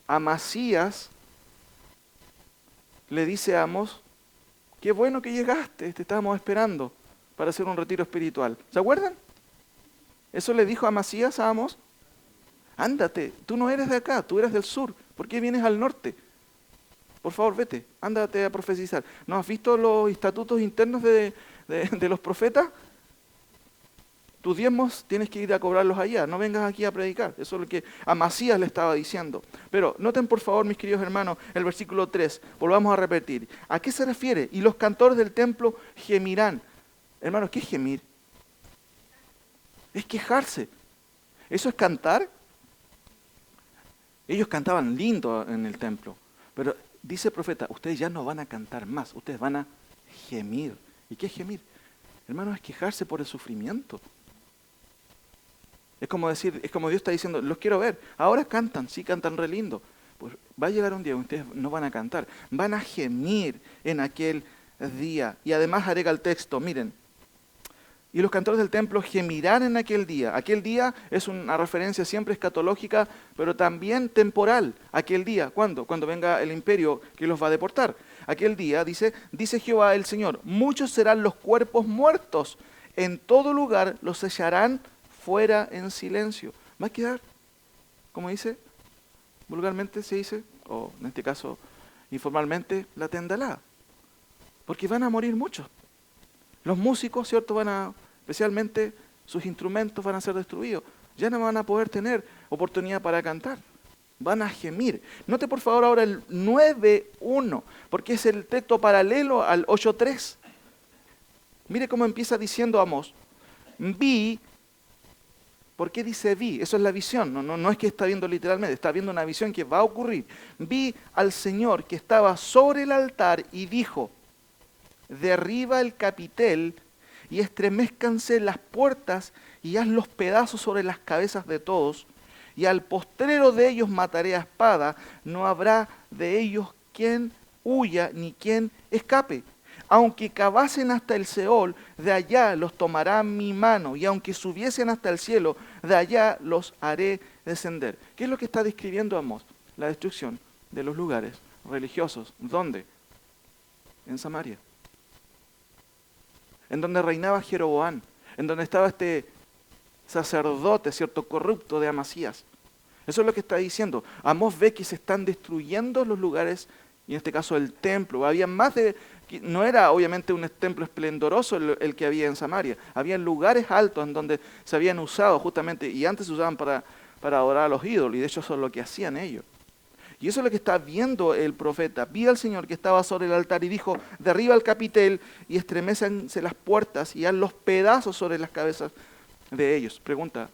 Amasías le dice a Amós: qué bueno que llegaste, te estábamos esperando para hacer un retiro espiritual? ¿Se acuerdan? Eso le dijo Amasías a Amós: ándate, tú no eres de acá, tú eres del sur, ¿por qué vienes al norte? Por favor, vete, ándate a profetizar. ¿No has visto los estatutos internos de los profetas? Tus diezmos tienes que ir a cobrarlos allá, no vengas aquí a predicar. Eso es lo que Amasías le estaba diciendo. Pero noten por favor, mis queridos hermanos, el versículo 3, volvamos a repetir. ¿A qué se refiere? Y los cantores del templo gemirán. Hermanos, ¿qué es gemir? Es quejarse. ¿Eso es cantar? Ellos cantaban lindo en el templo, pero dice el profeta: ustedes ya no van a cantar más, ustedes van a gemir. ¿Y qué es gemir? Hermanos, es quejarse por el sufrimiento. Es como decir, es como Dios está diciendo: los quiero ver. Ahora cantan, sí cantan re lindo. Pues va a llegar un día donde ustedes no van a cantar, van a gemir en aquel día. Y además agrega el texto, miren: y los cantores del templo gemirán en aquel día. Aquel día es una referencia siempre escatológica, pero también temporal. Aquel día, ¿cuándo? Cuando venga el imperio que los va a deportar. Aquel día, dice Jehová el Señor: muchos serán los cuerpos muertos, en todo lugar los echarán fuera en silencio. Va a quedar, como dice, vulgarmente se dice, o en este caso informalmente, la tendalada. Porque van a morir muchos. Los músicos, ¿cierto?, especialmente sus instrumentos van a ser destruidos. Ya no van a poder tener oportunidad para cantar. Van a gemir. Note por favor ahora el 9.1, porque es el texto paralelo al 8.3. Mire cómo empieza diciendo Amós: vi. ¿Por qué dice vi? Eso es la visión. No es que está viendo literalmente, está viendo una visión que va a ocurrir. Vi al Señor que estaba sobre el altar y dijo: derriba el capitel y estremézcanse las puertas y haz los pedazos sobre las cabezas de todos, y al postrero de ellos mataré a espada, no habrá de ellos quien huya ni quien escape. Aunque cavasen hasta el Seol, de allá los tomará mi mano, y aunque subiesen hasta el cielo, de allá los haré descender. ¿Qué es lo que está describiendo Amós? La destrucción de los lugares religiosos. ¿Dónde? En Samaria. En donde reinaba Jeroboam, en donde estaba este sacerdote, ¿cierto?, corrupto de Amasías. Eso es lo que está diciendo. Amós ve que se están destruyendo los lugares, y en este caso el templo. Había más de, no era obviamente un templo esplendoroso el que había en Samaria. Había lugares altos en donde se habían usado justamente, y antes se usaban para adorar a los ídolos, y de hecho eso es lo que hacían ellos. Y eso es lo que está viendo el profeta. Vi al Señor que estaba sobre el altar y dijo: derriba el capitel y estremécense las puertas y haz los pedazos sobre las cabezas de ellos. Pregunta: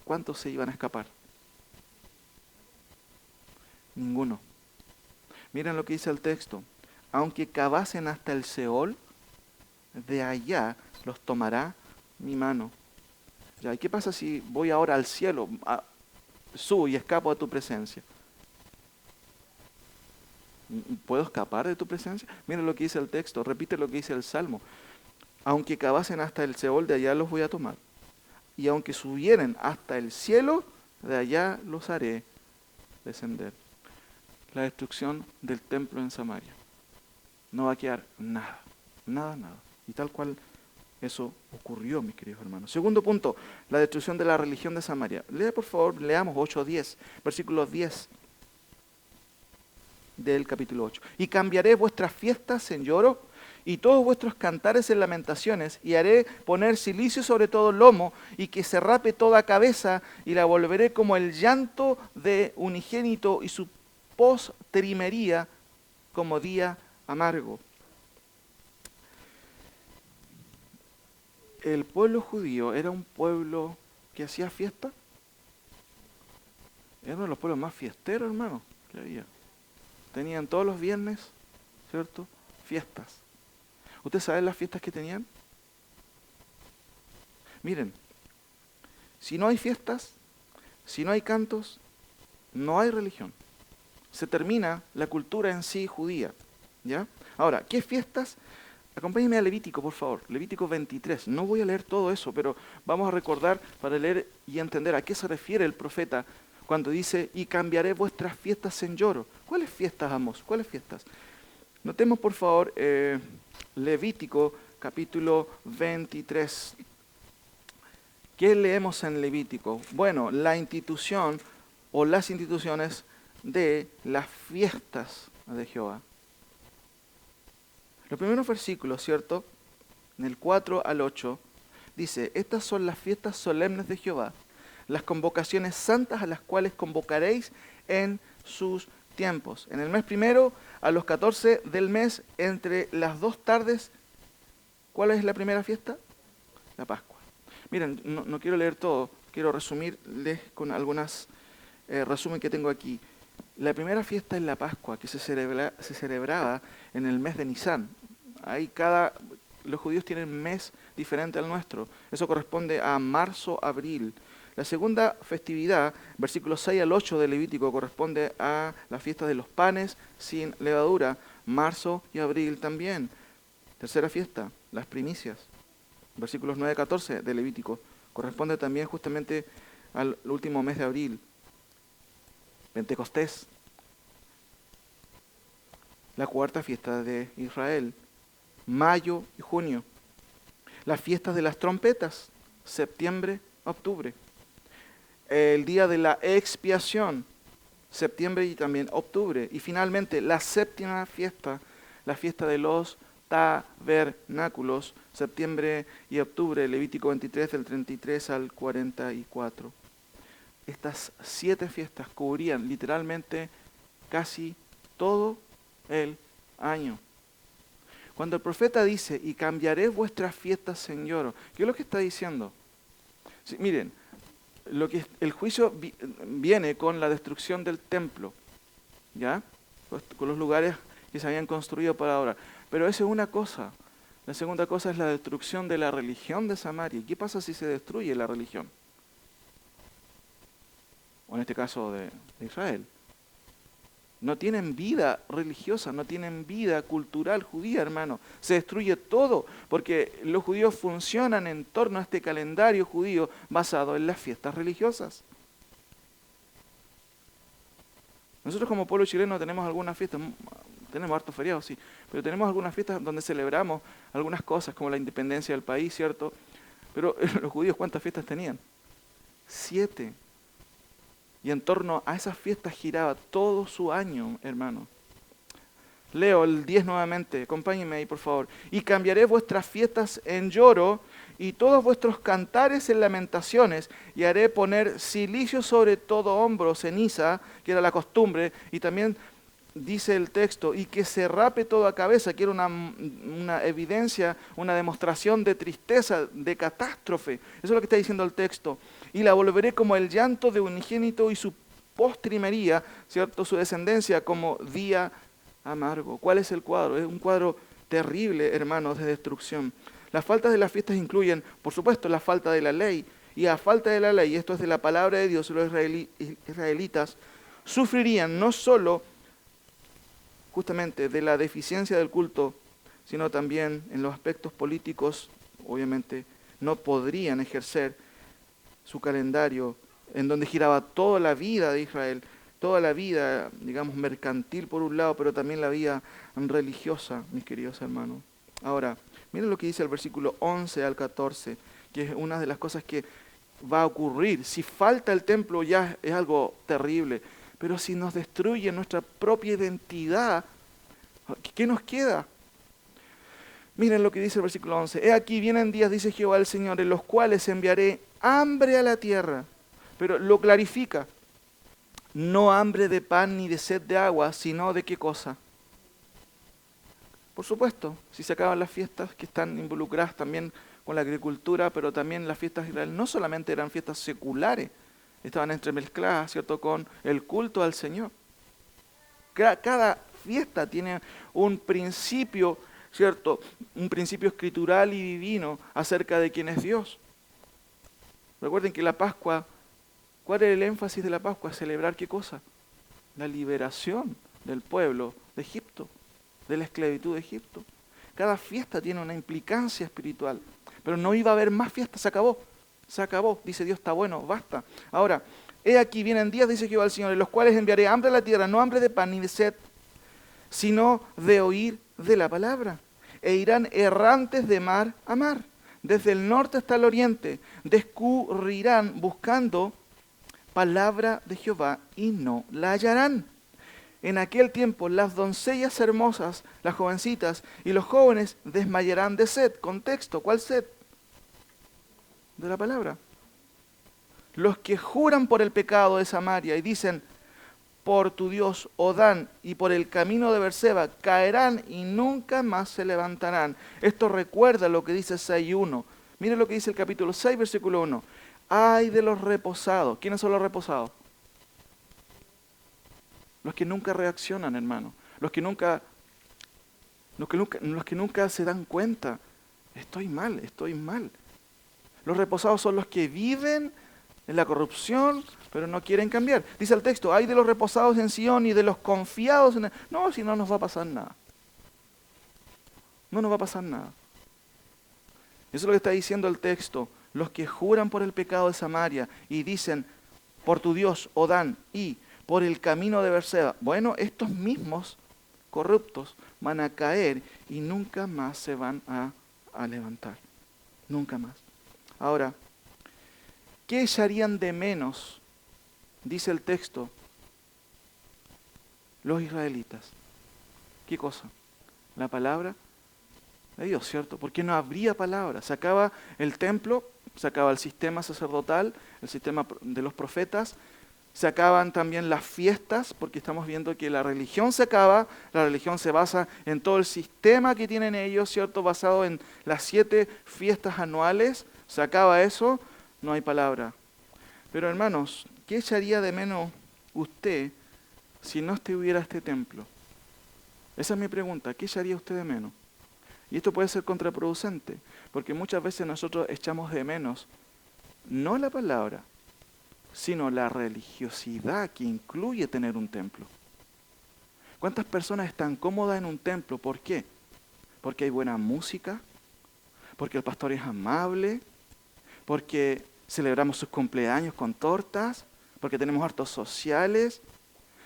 ¿cuántos se iban a escapar? Ninguno. Miren lo que dice el texto. Aunque cavasen hasta el Seol, de allá los tomará mi mano. ¿Ya? ¿Y qué pasa si voy ahora al cielo, subo y escapo de tu presencia? ¿Puedo escapar de tu presencia? Miren lo que dice el texto, repite lo que dice el Salmo. Aunque cavasen hasta el Seol, de allá los voy a tomar. Y aunque subieren hasta el cielo, de allá los haré descender. La destrucción del templo en Samaria. No va a quedar nada, nada, nada. Y tal cual eso ocurrió, mis queridos hermanos. Segundo punto, la destrucción de la religión de Samaria. Lea por favor, leamos 8:10, versículos 10 del capítulo 8. Y cambiaré vuestras fiestas en lloro y todos vuestros cantares en lamentaciones, y haré poner cilicio sobre todo lomo, y que se rape toda cabeza, y la volveré como el llanto de unigénito, y su postrimería como día amargo. ¿El pueblo judío era un pueblo que hacía fiesta? Era uno de los pueblos más fiesteros, hermano, que había. Tenían todos los viernes, ¿cierto?, fiestas. ¿Ustedes saben las fiestas que tenían? Miren, si no hay fiestas, si no hay cantos, no hay religión. Se termina la cultura en sí judía, ¿ya? Ahora, ¿qué fiestas? Acompáñenme a Levítico, por favor. Levítico 23. No voy a leer todo eso, pero vamos a recordar para leer y entender a qué se refiere el profeta cuando dice, y cambiaré vuestras fiestas en lloro. ¿Cuáles fiestas, Amos? ¿Cuáles fiestas? Notemos, por favor, Levítico capítulo 23. ¿Qué leemos en Levítico? Bueno, la institución o las instituciones de las fiestas de Jehová. Los primeros versículos, ¿cierto? En el 4 al 8, dice, estas son las fiestas solemnes de Jehová, las convocaciones santas a las cuales convocaréis en sus tiempos. En el mes primero, a los 14 del mes, entre las 2 tardes, ¿cuál es la primera fiesta? La Pascua. Miren, no quiero leer todo, quiero resumirles con algunas resumen que tengo aquí. La primera fiesta es la Pascua, que se celebraba en el mes de Nisán. Ahí los judíos tienen un mes diferente al nuestro. Eso corresponde a marzo, abril. La segunda festividad, versículos 6 al 8 de Levítico, corresponde a la fiesta de los panes sin levadura, marzo y abril también. Tercera fiesta, las primicias, versículos 9 a 14 de Levítico, corresponde también justamente al último mes de abril. Pentecostés, la cuarta fiesta de Israel, mayo y junio. Las fiestas de las trompetas, septiembre, octubre. El día de la expiación, septiembre y también octubre. Y finalmente la séptima fiesta, la fiesta de los tabernáculos, septiembre y octubre, Levítico 23 del 33 al 44. Estas 7 fiestas cubrían literalmente casi todo el año. Cuando el profeta dice, y cambiaré vuestras fiestas en lloro, ¿qué es lo que está diciendo? Sí, miren, el juicio viene con la destrucción del templo, ¿ya? Con los lugares que se habían construido para ahora. Pero esa es una cosa. La segunda cosa es la destrucción de la religión de Samaria. ¿Qué pasa si se destruye la religión? O en este caso de Israel. No tienen vida religiosa, no tienen vida cultural judía, hermano. Se destruye todo, porque los judíos funcionan en torno a este calendario judío basado en las fiestas religiosas. Nosotros como pueblo chileno tenemos algunas fiestas, tenemos hartos feriados, sí, pero tenemos algunas fiestas donde celebramos algunas cosas, como la independencia del país, ¿cierto? Pero los judíos, ¿cuántas fiestas tenían? 7. Y en torno a esas fiestas giraba todo su año, hermano. Leo el 10 nuevamente, acompáñenme ahí por favor. Y cambiaré vuestras fiestas en lloro y todos vuestros cantares en lamentaciones, y haré poner cilicio sobre todo hombro, ceniza, que era la costumbre, y también dice el texto, y que se rape toda cabeza, que era una evidencia, una demostración de tristeza, de catástrofe. Eso es lo que está diciendo el texto. Y la volveré como el llanto de unigénito y su postrimería, ¿cierto?, su descendencia como día amargo. ¿Cuál es el cuadro? Es un cuadro terrible, hermanos, de destrucción. Las faltas de las fiestas incluyen, por supuesto, la falta de la ley. Y a falta de la ley, esto es de la palabra de Dios, los israelitas sufrirían no solo justamente de la deficiencia del culto, sino también en los aspectos políticos, obviamente, no podrían ejercer su calendario en donde giraba toda la vida de Israel, toda la vida, digamos, mercantil por un lado, pero también la vida religiosa, mis queridos hermanos. Ahora, miren lo que dice el versículo 11 al 14, que es una de las cosas que va a ocurrir. Si falta el templo ya es algo terrible, pero si nos destruye nuestra propia identidad, ¿qué nos queda? Miren lo que dice el versículo 11. He aquí vienen días, dice Jehová el Señor, en los cuales enviaré hambre a la tierra. Pero lo clarifica. No hambre de pan ni de sed de agua, sino de qué cosa. Por supuesto, si se acaban las fiestas que están involucradas también con la agricultura, pero también las fiestas de Israel no solamente eran fiestas seculares, estaban entremezcladas, ¿cierto?, con el culto al Señor. Cada fiesta tiene un principio, ¿cierto?, un principio escritural y divino acerca de quién es Dios. Recuerden que la Pascua, ¿cuál es el énfasis de la Pascua? ¿Celebrar qué cosa? La liberación del pueblo de Egipto, de la esclavitud de Egipto. Cada fiesta tiene una implicancia espiritual, pero no iba a haber más fiestas, se acabó, dice Dios, está bueno, basta. Ahora, he aquí vienen días, dice Jehová el Señor, en los cuales enviaré hambre a la tierra, no hambre de pan ni de sed, sino de oír de la palabra. E irán errantes de mar a mar, desde el norte hasta el oriente, descubrirán buscando palabra de Jehová y no la hallarán. En aquel tiempo las doncellas hermosas, las jovencitas y los jóvenes desmayarán de sed. Contexto, ¿cuál sed? De la palabra. Los que juran por el pecado de Samaria y dicen, por tu Dios Odán y por el camino de Berseba caerán y nunca más se levantarán. Esto recuerda lo que dice 6.1. Miren lo que dice el capítulo 6, versículo 1. Ay de los reposados. ¿Quiénes son los reposados? Los que nunca reaccionan, hermano. Los que nunca se dan cuenta. Estoy mal. Los reposados son los que viven en la corrupción, pero no quieren cambiar. Dice el texto, hay de los reposados en Sion y de los confiados en... No, si no nos va a pasar nada. No nos va a pasar nada. Eso es lo que está diciendo el texto. Los que juran por el pecado de Samaria y dicen, por tu Dios, Odán, y por el camino de Berseba. Bueno, estos mismos corruptos van a caer y nunca más se van a levantar. Nunca más. Ahora, ¿qué echarían de menos? Dice el texto, los israelitas. ¿Qué cosa? La palabra de Dios, ¿cierto? Porque no habría palabra. Se acaba el templo, se acaba el sistema sacerdotal, el sistema de los profetas, se acaban también las fiestas, porque estamos viendo que la religión se acaba, la religión se basa en todo el sistema que tienen ellos, ¿cierto? Basado en las 7 fiestas anuales, se acaba eso, no hay palabra. Pero hermanos, ¿qué echaría de menos usted si no estuviera este templo? Esa es mi pregunta, ¿qué echaría usted de menos? Y esto puede ser contraproducente, porque muchas veces nosotros echamos de menos no la palabra, sino la religiosidad que incluye tener un templo. ¿Cuántas personas están cómodas en un templo? ¿Por qué? Porque hay buena música, porque el pastor es amable, porque celebramos sus cumpleaños con tortas, porque tenemos hartos sociales,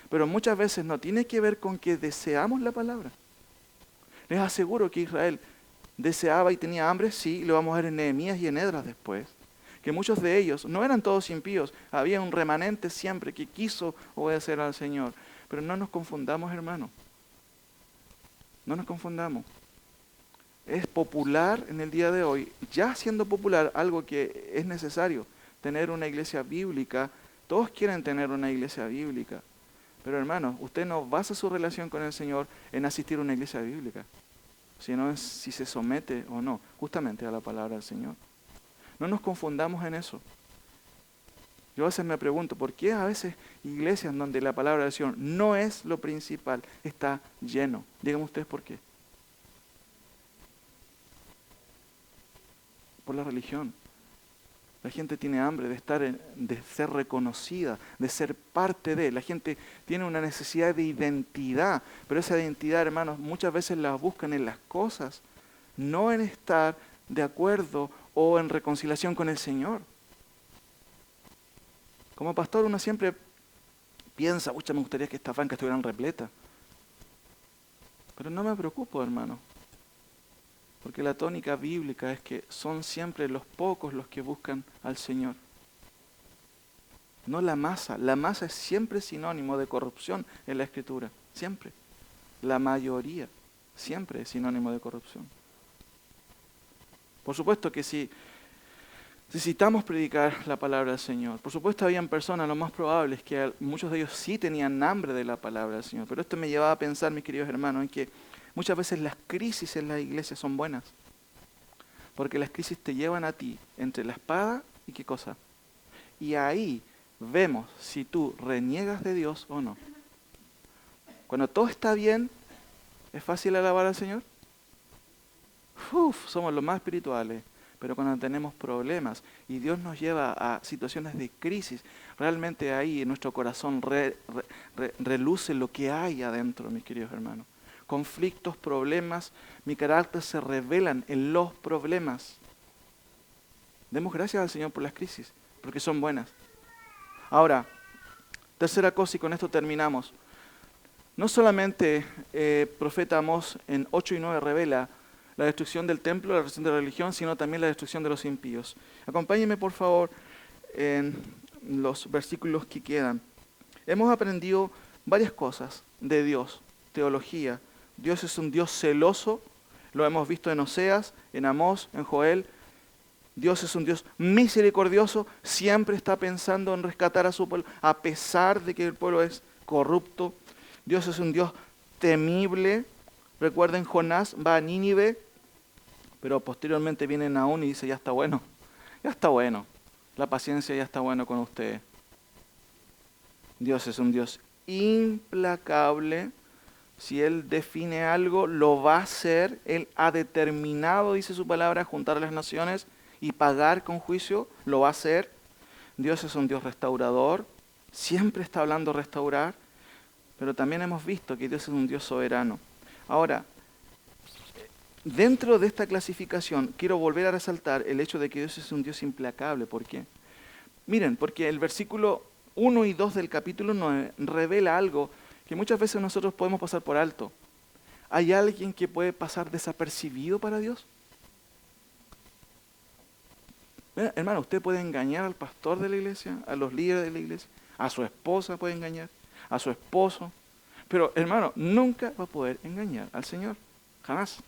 pero muchas veces no tiene que ver con que deseamos la palabra. Les aseguro que Israel deseaba y tenía hambre, sí, lo vamos a ver en Nehemías y en Esdras después, que muchos de ellos, no eran todos impíos, había un remanente siempre que quiso obedecer al Señor. Pero no nos confundamos, hermano. No nos confundamos. Es popular en el día de hoy, ya siendo popular, algo que es necesario, tener una iglesia bíblica. Todos quieren tener una iglesia bíblica. Pero hermano, usted no basa su relación con el Señor en asistir a una iglesia bíblica, sino en si se somete o no, justamente a la palabra del Señor. No nos confundamos en eso. Yo a veces me pregunto, ¿por qué a veces iglesias donde la palabra del Señor no es lo principal, está lleno? Díganme ustedes por qué. Por la religión. La gente tiene hambre de de ser reconocida, de ser parte de. La gente tiene una necesidad de identidad, pero esa identidad, hermanos, muchas veces la buscan en las cosas, no en estar de acuerdo o en reconciliación con el Señor. Como pastor uno siempre piensa, me gustaría que estas bancas estuvieran repletas. Pero no me preocupo, hermano. Porque la tónica bíblica es que son siempre los pocos los que buscan al Señor. No la masa. La masa es siempre sinónimo de corrupción en la Escritura. Siempre. La mayoría siempre es sinónimo de corrupción. Por supuesto que si necesitamos predicar la palabra del Señor. Por supuesto habían personas, lo más probable es que muchos de ellos sí tenían hambre de la palabra del Señor. Pero esto me llevaba a pensar, mis queridos hermanos, en que muchas veces las crisis en la iglesia son buenas. Porque las crisis te llevan a ti entre la espada y qué cosa. Y ahí vemos si tú reniegas de Dios o no. Cuando todo está bien, ¿es fácil alabar al Señor? Somos los más espirituales. Pero cuando tenemos problemas y Dios nos lleva a situaciones de crisis, realmente ahí en nuestro corazón reluce lo que hay adentro, mis queridos hermanos. Conflictos, problemas, mi carácter se revelan en los problemas. Demos gracias al Señor por las crisis, porque son buenas. Ahora, tercera cosa y con esto terminamos. No solamente profeta Amós en 8 y 9 revela la destrucción del templo, la destrucción de la religión, sino también la destrucción de los impíos. Acompáñenme, por favor, en los versículos que quedan. Hemos aprendido varias cosas de Dios, teología. Dios es un Dios celoso, lo hemos visto en Oseas, en Amós, en Joel. Dios es un Dios misericordioso, siempre está pensando en rescatar a su pueblo, a pesar de que el pueblo es corrupto. Dios es un Dios temible. Recuerden, Jonás va a Nínive, pero posteriormente viene Nahum y dice, ya está bueno, la paciencia ya está bueno con ustedes. Dios es un Dios implacable. Si Él define algo, lo va a hacer. Él ha determinado, dice su palabra, juntar a las naciones y pagar con juicio, lo va a hacer. Dios es un Dios restaurador, siempre está hablando de restaurar, pero también hemos visto que Dios es un Dios soberano. Ahora, dentro de esta clasificación, quiero volver a resaltar el hecho de que Dios es un Dios implacable. ¿Por qué? Miren, porque el versículo 1 y 2 del capítulo 9 revela algo que muchas veces nosotros podemos pasar por alto. ¿Hay alguien que puede pasar desapercibido para Dios? Mira, hermano, usted puede engañar al pastor de la iglesia, a los líderes de la iglesia, a su esposa puede engañar, a su esposo. Pero, hermano, nunca va a poder engañar al Señor. Jamás.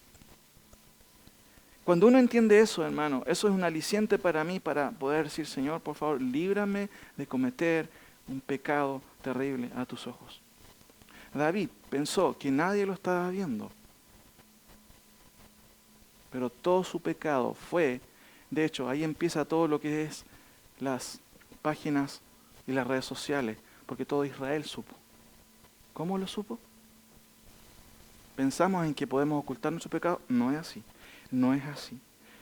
Cuando uno entiende eso, hermano, eso es un aliciente para mí para poder decir, Señor, por favor, líbrame de cometer un pecado terrible a tus ojos. David pensó que nadie lo estaba viendo. Pero todo su pecado fue, de hecho, ahí empieza todo lo que es las páginas y las redes sociales, porque todo Israel supo. ¿Cómo lo supo? ¿Pensamos en que podemos ocultar nuestro pecado? No es así. No es así.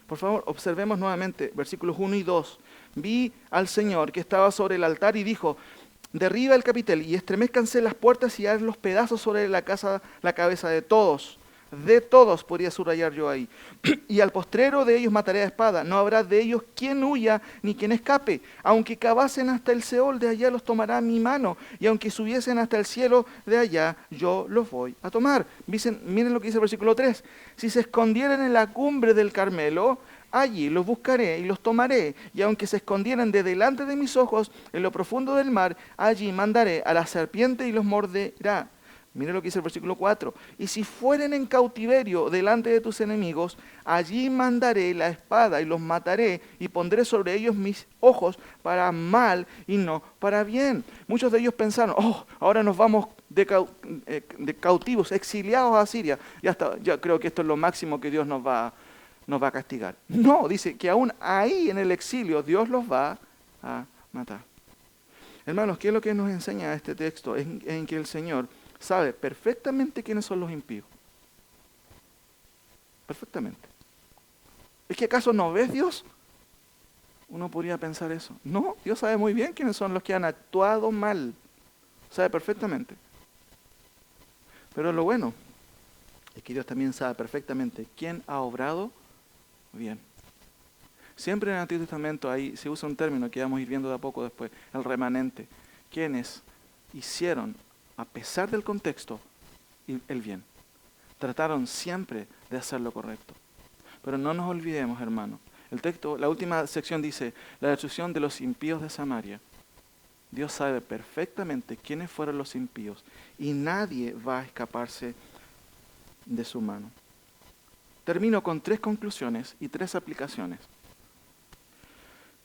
Por favor, observemos nuevamente versículos 1 y 2. Vi al Señor que estaba sobre el altar y dijo, derriba el capitel y estremezcanse las puertas y haz los pedazos sobre la cabeza de todos. De todos podría subrayar yo ahí. Y al postrero de ellos mataré a espada. No habrá de ellos quien huya ni quien escape. Aunque cavasen hasta el Seol, de allá los tomará mi mano. Y aunque subiesen hasta el cielo, de allá yo los voy a tomar. Miren lo que dice el versículo 3. Si se escondieran en la cumbre del Carmelo, allí los buscaré y los tomaré. Y aunque se escondieran de delante de mis ojos en lo profundo del mar, allí mandaré a la serpiente y los morderá. Mire lo que dice el versículo 4. Y si fueren en cautiverio delante de tus enemigos, allí mandaré la espada y los mataré y pondré sobre ellos mis ojos para mal y no para bien. Muchos de ellos pensaron, ahora nos vamos de cautivos, exiliados a Siria. Ya está, ya creo que esto es lo máximo que Dios nos va a castigar. No, dice que aún ahí en el exilio Dios los va a matar. Hermanos, ¿qué es lo que nos enseña este texto? En que el Señor sabe perfectamente quiénes son los impíos. Perfectamente. ¿Es que acaso no ves Dios? Uno podría pensar eso. No, Dios sabe muy bien quiénes son los que han actuado mal. Sabe perfectamente. Pero lo bueno es que Dios también sabe perfectamente quién ha obrado bien. Siempre en el Antiguo Testamento ahí se usa un término que vamos a ir viendo de a poco después, el remanente. Quienes hicieron, a pesar del contexto, el bien. Trataron siempre de hacer lo correcto. Pero no nos olvidemos, hermano. El texto, la última sección dice, la destrucción de los impíos de Samaria. Dios sabe perfectamente quiénes fueron los impíos y nadie va a escaparse de su mano. Termino con 3 conclusiones y 3 aplicaciones.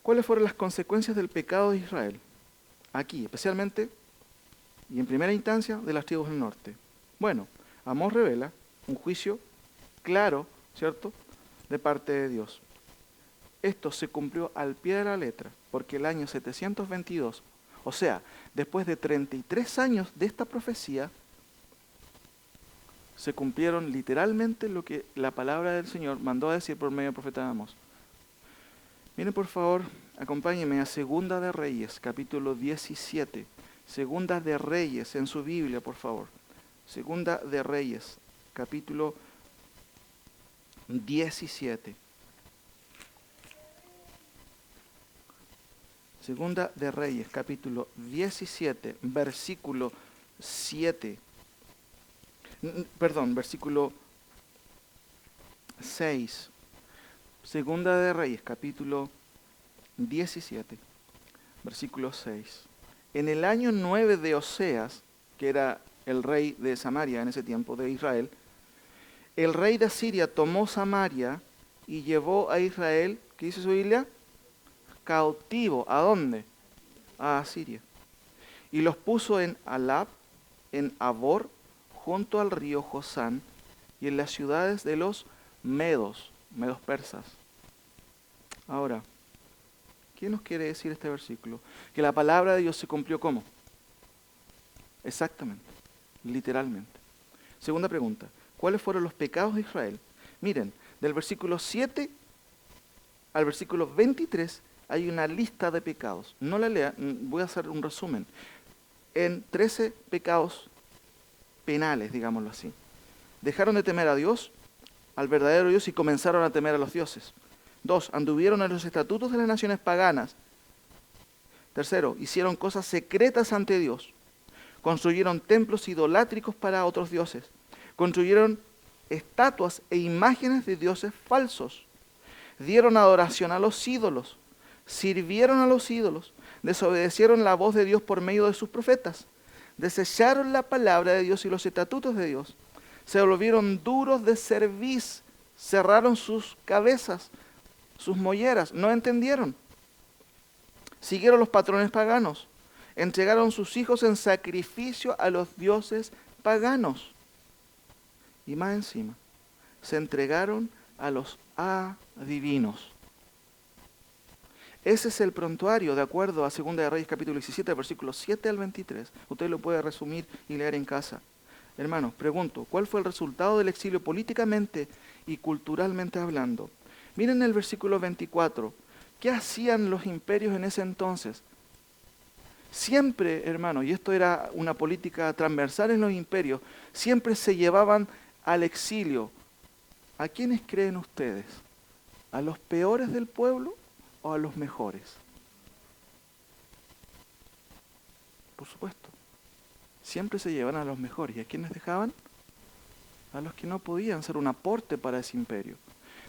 ¿Cuáles fueron las consecuencias del pecado de Israel? Aquí, especialmente, y en primera instancia, de las tribus del norte. Bueno, Amós revela un juicio claro, ¿cierto?, de parte de Dios. Esto se cumplió al pie de la letra, porque el año 722, o sea, después de 33 años de esta profecía, se cumplieron literalmente lo que la palabra del Señor mandó a decir por medio del profeta Amós. Miren, por favor, acompáñenme a Segunda de Reyes, capítulo 17. Segunda de Reyes, en su Biblia, por favor. Segunda de Reyes, capítulo 17. Segunda de Reyes, capítulo 17, versículo 7. Perdón, versículo 6. Segunda de Reyes, capítulo 17, versículo 6. En el año 9 de Oseas, que era el rey de Samaria en ese tiempo, de Israel, el rey de Asiria tomó Samaria y llevó a Israel, ¿qué dice su Biblia? Cautivo. ¿A dónde? A Asiria. Y los puso en Alab, en Abor, junto al río Josán, y en las ciudades de los medos persas. Ahora, ¿qué nos quiere decir este versículo? Que la palabra de Dios se cumplió ¿cómo? Exactamente, literalmente. Segunda pregunta, ¿cuáles fueron los pecados de Israel? Miren, del versículo 7 al versículo 23 hay una lista de pecados. No la lea, voy a hacer un resumen. En 13 pecados penales, digámoslo así. Dejaron de temer a Dios, al verdadero Dios, y comenzaron a temer a los dioses. 2, anduvieron en los estatutos de las naciones paganas. Tercero, hicieron cosas secretas ante Dios. Construyeron templos idolátricos para otros dioses. Construyeron estatuas e imágenes de dioses falsos. Dieron adoración a los ídolos. Sirvieron a los ídolos. Desobedecieron la voz de Dios por medio de sus profetas. Desecharon la palabra de Dios y los estatutos de Dios. Se volvieron duros de cerviz. Cerraron sus cabezas, sus molleras. No entendieron. Siguieron los patrones paganos. Entregaron sus hijos en sacrificio a los dioses paganos. Y más encima, se entregaron a los adivinos. Ese es el prontuario, de acuerdo a 2 de Reyes capítulo 17, versículos 7 al 23. Usted lo puede resumir y leer en casa. Hermanos, pregunto, ¿cuál fue el resultado del exilio políticamente y culturalmente hablando? Miren el versículo 24. ¿Qué hacían los imperios en ese entonces? Siempre, hermanos, y esto era una política transversal en los imperios, siempre se llevaban al exilio. ¿A quiénes creen ustedes? ¿A los peores del pueblo o a los mejores? Por supuesto. Siempre se llevan a los mejores. ¿Y a quiénes dejaban? A los que no podían ser un aporte para ese imperio.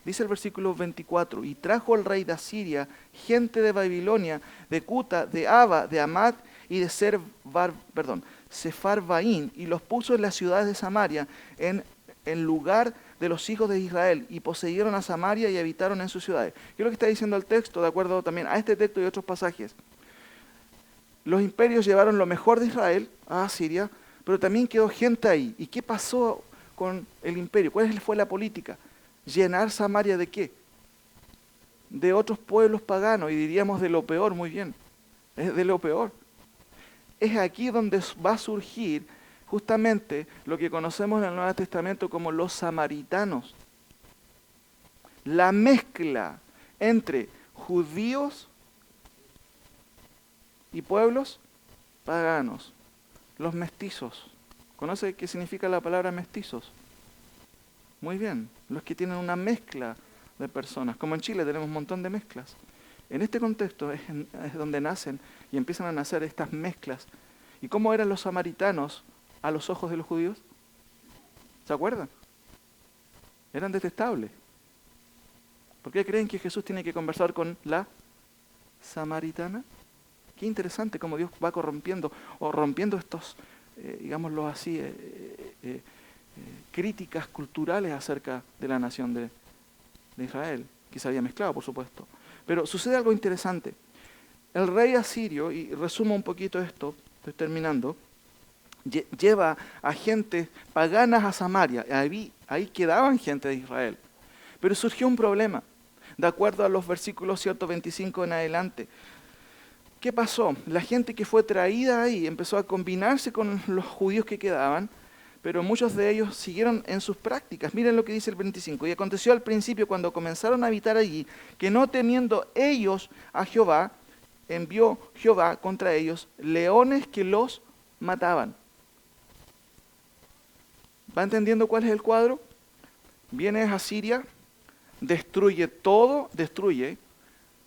Dice el versículo 24, y trajo el rey de Asiria gente de Babilonia, de Cuta, de Aba, de Amad y de Sefarvaín, y los puso en las ciudades de Samaria, en lugar de los hijos de Israel, y poseyeron a Samaria y habitaron en sus ciudades. ¿Qué es lo que está diciendo el texto? De acuerdo también a este texto y otros pasajes. Los imperios llevaron lo mejor de Israel a Asiria, pero también quedó gente ahí. ¿Y qué pasó con el imperio? ¿Cuál fue la política? ¿Llenar Samaria de qué? De otros pueblos paganos, y diríamos de lo peor, muy bien. Es de lo peor. es aquí donde va a surgir justamente lo que conocemos en el Nuevo Testamento como los samaritanos. La mezcla entre judíos y pueblos paganos, los mestizos. ¿Conoce qué significa la palabra mestizos? Muy bien, los que tienen una mezcla de personas. Como en Chile tenemos un montón de mezclas. En este contexto es donde nacen y empiezan a nacer estas mezclas. ¿Y cómo eran los samaritanos a los ojos de los judíos? ¿Se acuerdan? Eran detestables. ¿Por qué creen que Jesús tiene que conversar con la samaritana? Qué interesante cómo Dios va corrompiendo o rompiendo estos, digámoslo así, críticas culturales acerca de la nación de Israel, que se había mezclado, por supuesto. Pero sucede algo interesante. El rey asirio, y resumo un poquito esto, estoy terminando, lleva a gente paganas a Samaria. Ahí quedaban gente de Israel. Pero surgió un problema, de acuerdo a los versículos 25 en adelante. ¿Qué pasó? La gente que fue traída ahí empezó a combinarse con los judíos que quedaban, pero muchos de ellos siguieron en sus prácticas. Miren lo que dice el 25. Y aconteció al principio, cuando comenzaron a habitar allí, que no temiendo ellos a Jehová, envió Jehová contra ellos leones que los mataban. ¿Va entendiendo cuál es el cuadro? Viene a Siria, destruye todo, destruye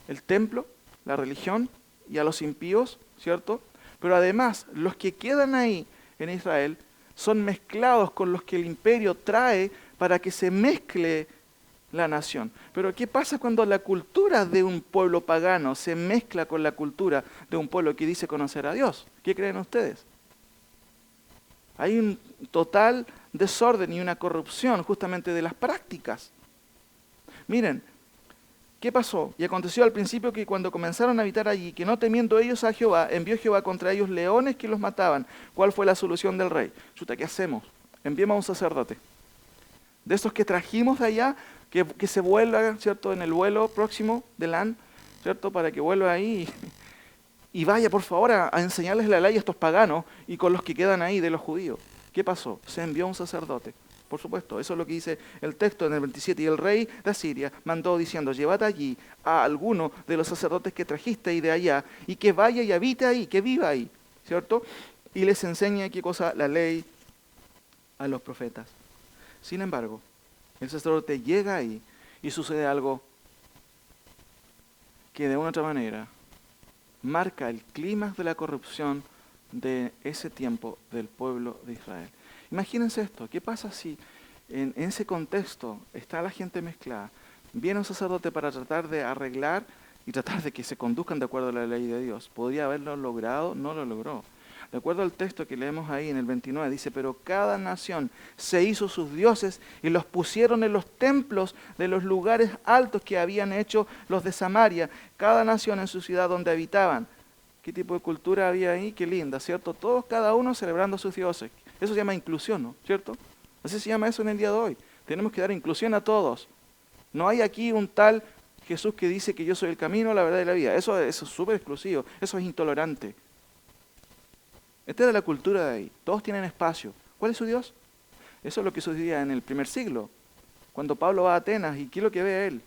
el templo, la religión y a los impíos, ¿cierto? Pero además, los que quedan ahí en Israel son mezclados con los que el imperio trae para que se mezcle la nación. Pero ¿qué pasa cuando la cultura de un pueblo pagano se mezcla con la cultura de un pueblo que dice conocer a Dios? ¿Qué creen ustedes? Hay un total desorden y una corrupción justamente de las prácticas. Miren, ¿qué pasó? Y aconteció al principio que cuando comenzaron a habitar allí, que no temiendo ellos a Jehová, envió Jehová contra ellos leones que los mataban. ¿Cuál fue la solución del rey? Chuta, ¿qué hacemos? Enviamos a un sacerdote. De esos que trajimos de allá, que se vuelva, ¿cierto?, en el vuelo próximo de LAN, ¿cierto?, para que vuelva ahí y vaya, por favor, a enseñarles la ley a estos paganos y con los que quedan ahí de los judíos. ¿Qué pasó? Se envió un sacerdote. Por supuesto, eso es lo que dice el texto en el 27. Y el rey de Asiria mandó diciendo, llevad allí a alguno de los sacerdotes que trajisteis de allá y que vaya y habite ahí, que viva ahí, ¿cierto? Y les enseñe qué cosa, la ley a los profetas. Sin embargo, el sacerdote llega ahí y sucede algo que de una u otra manera marca el clímax de la corrupción de ese tiempo del pueblo de Israel. Imagínense esto, ¿qué pasa si en ese contexto está la gente mezclada? Viene un sacerdote para tratar de arreglar y tratar de que se conduzcan de acuerdo a la ley de Dios. ¿Podría haberlo logrado? No lo logró. De acuerdo al texto que leemos ahí en el 29, dice, pero cada nación se hizo sus dioses y los pusieron en los templos de los lugares altos que habían hecho los de Samaria, cada nación en su ciudad donde habitaban. ¿Qué tipo de cultura había ahí? Qué linda, ¿cierto? Todos, cada uno celebrando a sus dioses. Eso se llama inclusión, ¿no? ¿Cierto? Así se llama eso en el día de hoy. Tenemos que dar inclusión a todos. No hay aquí un tal Jesús que dice que yo soy el camino, la verdad y la vida. Eso es súper exclusivo, eso es intolerante. Esta es la cultura de ahí. Todos tienen espacio. ¿Cuál es su Dios? Eso es lo que sucedía en el primer siglo. Cuando Pablo va a Atenas, ¿y qué es lo que ve él?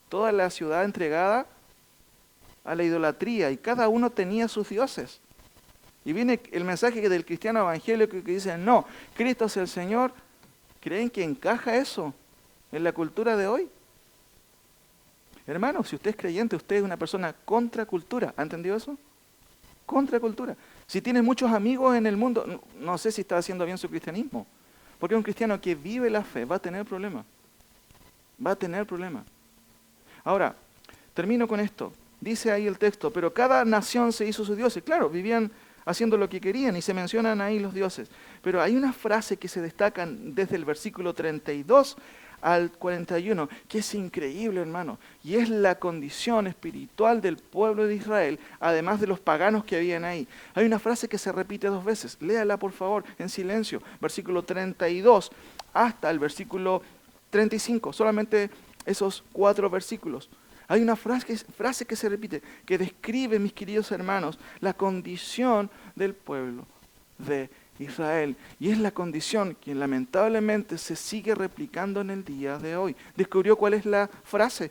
Toda la ciudad entregada a la idolatría y cada uno tenía sus dioses. Y viene el mensaje del cristiano evangélico que dice, no, Cristo es el Señor. ¿Creen que encaja eso en la cultura de hoy? Hermano, si usted es creyente, usted es una persona contra cultura. ¿Ha entendido eso? Contra cultura. Si tiene muchos amigos en el mundo, no sé si está haciendo bien su cristianismo. Porque un cristiano que vive la fe va a tener problemas. Va a tener problemas. Ahora, termino con esto. Dice ahí el texto, pero cada nación se hizo sus dioses. Claro, vivían haciendo lo que querían y se mencionan ahí los dioses. Pero hay una frase que se destaca desde el versículo 32 al 41, que es increíble, hermano, y es la condición espiritual del pueblo de Israel, además de los paganos que habían ahí. Hay una frase que se repite 2 veces, léala por favor en silencio, versículo 32 hasta el versículo 35, solamente esos 4 versículos. Hay una frase que se repite, que describe, mis queridos hermanos, la condición del pueblo de Israel. Y es la condición que lamentablemente se sigue replicando en el día de hoy. ¿Descubrió cuál es la frase?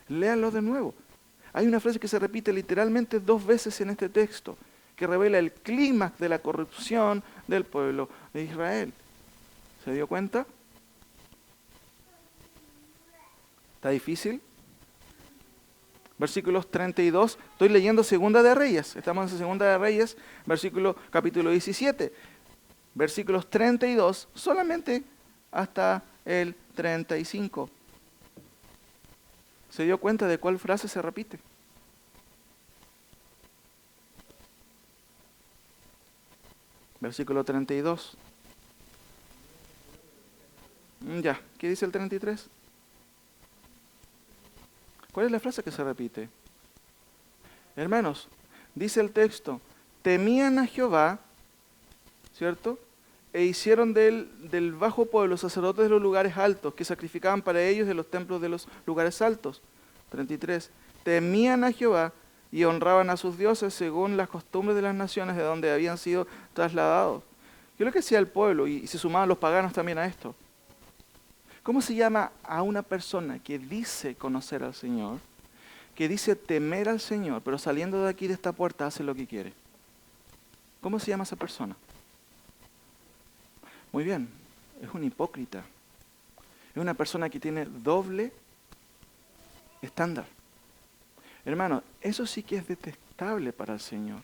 Léanlo de nuevo. Hay una frase que se repite literalmente 2 veces en este texto, que revela el clímax de la corrupción del pueblo de Israel. ¿Se dio cuenta? ¿Está difícil? Versículos 32, estoy leyendo Segunda de Reyes, estamos en Segunda de Reyes, capítulo 17, versículos 32, solamente hasta el 35. ¿Se dio cuenta de cuál frase se repite? Versículo 32. Ya, ¿qué dice el 33? ¿Cuál es la frase que se repite? Hermanos, dice el texto, temían a Jehová, ¿cierto? E hicieron del bajo pueblo sacerdotes de los lugares altos, que sacrificaban para ellos en los templos de los lugares altos. 33. Temían a Jehová y honraban a sus dioses según las costumbres de las naciones de donde habían sido trasladados. ¿Qué es lo que hacía el pueblo? Y se sumaban los paganos también a esto. ¿Cómo se llama a una persona que dice conocer al Señor, que dice temer al Señor, pero saliendo de aquí de esta puerta hace lo que quiere? ¿Cómo se llama esa persona? Muy bien, es un hipócrita. Es una persona que tiene doble estándar. Hermano, eso sí que es detestable para el Señor.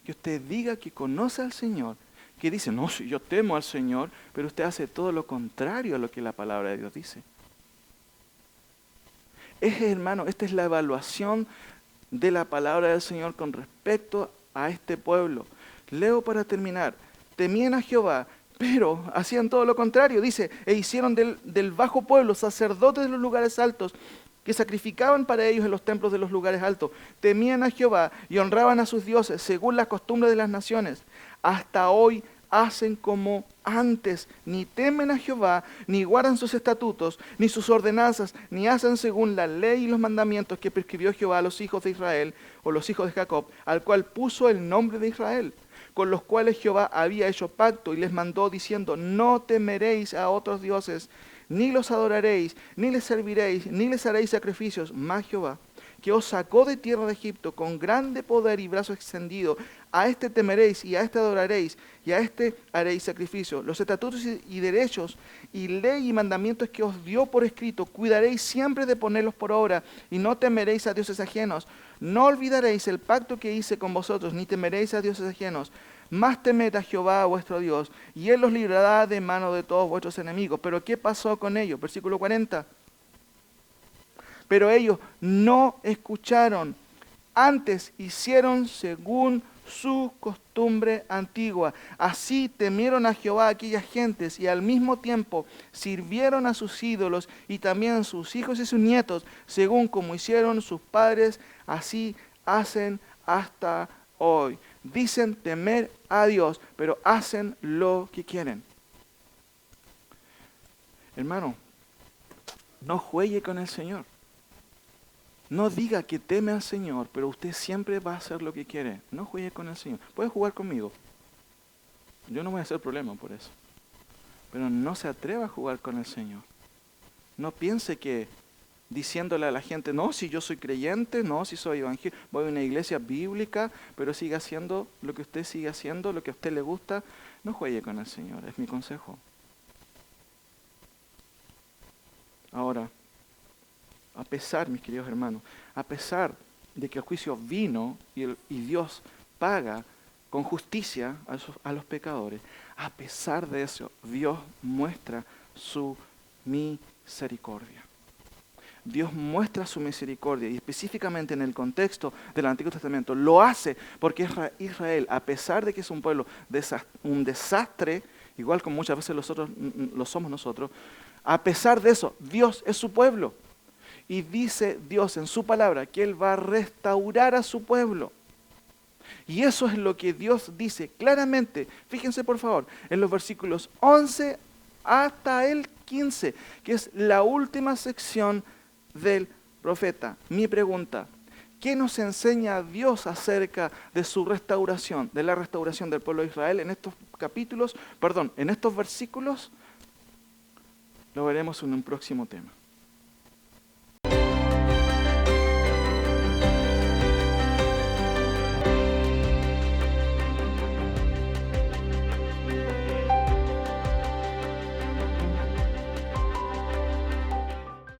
Que usted diga que conoce al Señor, que dice, no, si yo temo al Señor, pero usted hace todo lo contrario a lo que la palabra de Dios dice. Hermano, esta es la evaluación de la palabra del Señor con respecto a este pueblo. Leo para terminar, temían a Jehová, pero hacían todo lo contrario. Dice, e hicieron del bajo pueblo sacerdotes de los lugares altos, que sacrificaban para ellos en los templos de los lugares altos. Temían a Jehová y honraban a sus dioses según las costumbres de las naciones. Hasta hoy hacen como antes, ni temen a Jehová, ni guardan sus estatutos, ni sus ordenanzas, ni hacen según la ley y los mandamientos que prescribió Jehová a los hijos de Israel, o los hijos de Jacob, al cual puso el nombre de Israel, con los cuales Jehová había hecho pacto y les mandó diciendo, no temeréis a otros dioses, ni los adoraréis, ni les serviréis, ni les haréis sacrificios, mas Jehová, que os sacó de tierra de Egipto con grande poder y brazo extendido, a este temeréis y a este adoraréis y a este haréis sacrificio. Los estatutos y derechos y ley y mandamientos que os dio por escrito, cuidaréis siempre de ponerlos por obra y no temeréis a dioses ajenos. No olvidaréis el pacto que hice con vosotros, ni temeréis a dioses ajenos. Más temed a Jehová vuestro Dios, y Él los librará de mano de todos vuestros enemigos. Pero ¿qué pasó con ellos? Versículo 40. Pero ellos no escucharon, antes hicieron según su costumbre antigua. Así temieron a Jehová aquellas gentes y al mismo tiempo sirvieron a sus ídolos y también sus hijos y sus nietos, según como hicieron sus padres, así hacen hasta hoy. Dicen temer a Dios, pero hacen lo que quieren. Hermano, no juegue con el Señor. No diga que teme al Señor, pero usted siempre va a hacer lo que quiere. No juegue con el Señor. Puede jugar conmigo. Yo no voy a hacer problema por eso. Pero no se atreva a jugar con el Señor. No piense que diciéndole a la gente, no, si yo soy creyente, no, si soy evangélico, voy a una iglesia bíblica, pero siga haciendo lo que usted sigue haciendo, lo que a usted le gusta. No juegue con el Señor, es mi consejo. Ahora, a pesar, mis queridos hermanos, a pesar de que el juicio vino y Dios paga con justicia a los pecadores, a pesar de eso, Dios muestra su misericordia. Dios muestra su misericordia y específicamente en el contexto del Antiguo Testamento lo hace porque Israel, a pesar de que es un pueblo un desastre, igual como muchas veces lo somos nosotros, a pesar de eso, Dios es su pueblo. Y dice Dios en su palabra que Él va a restaurar a su pueblo. Y eso es lo que Dios dice claramente. Fíjense por favor, en los versículos 11 hasta el 15, que es la última sección del profeta. Mi pregunta, ¿qué nos enseña Dios acerca de su restauración, de la restauración del pueblo de Israel en estos capítulos, en estos versículos? Lo veremos en un próximo tema.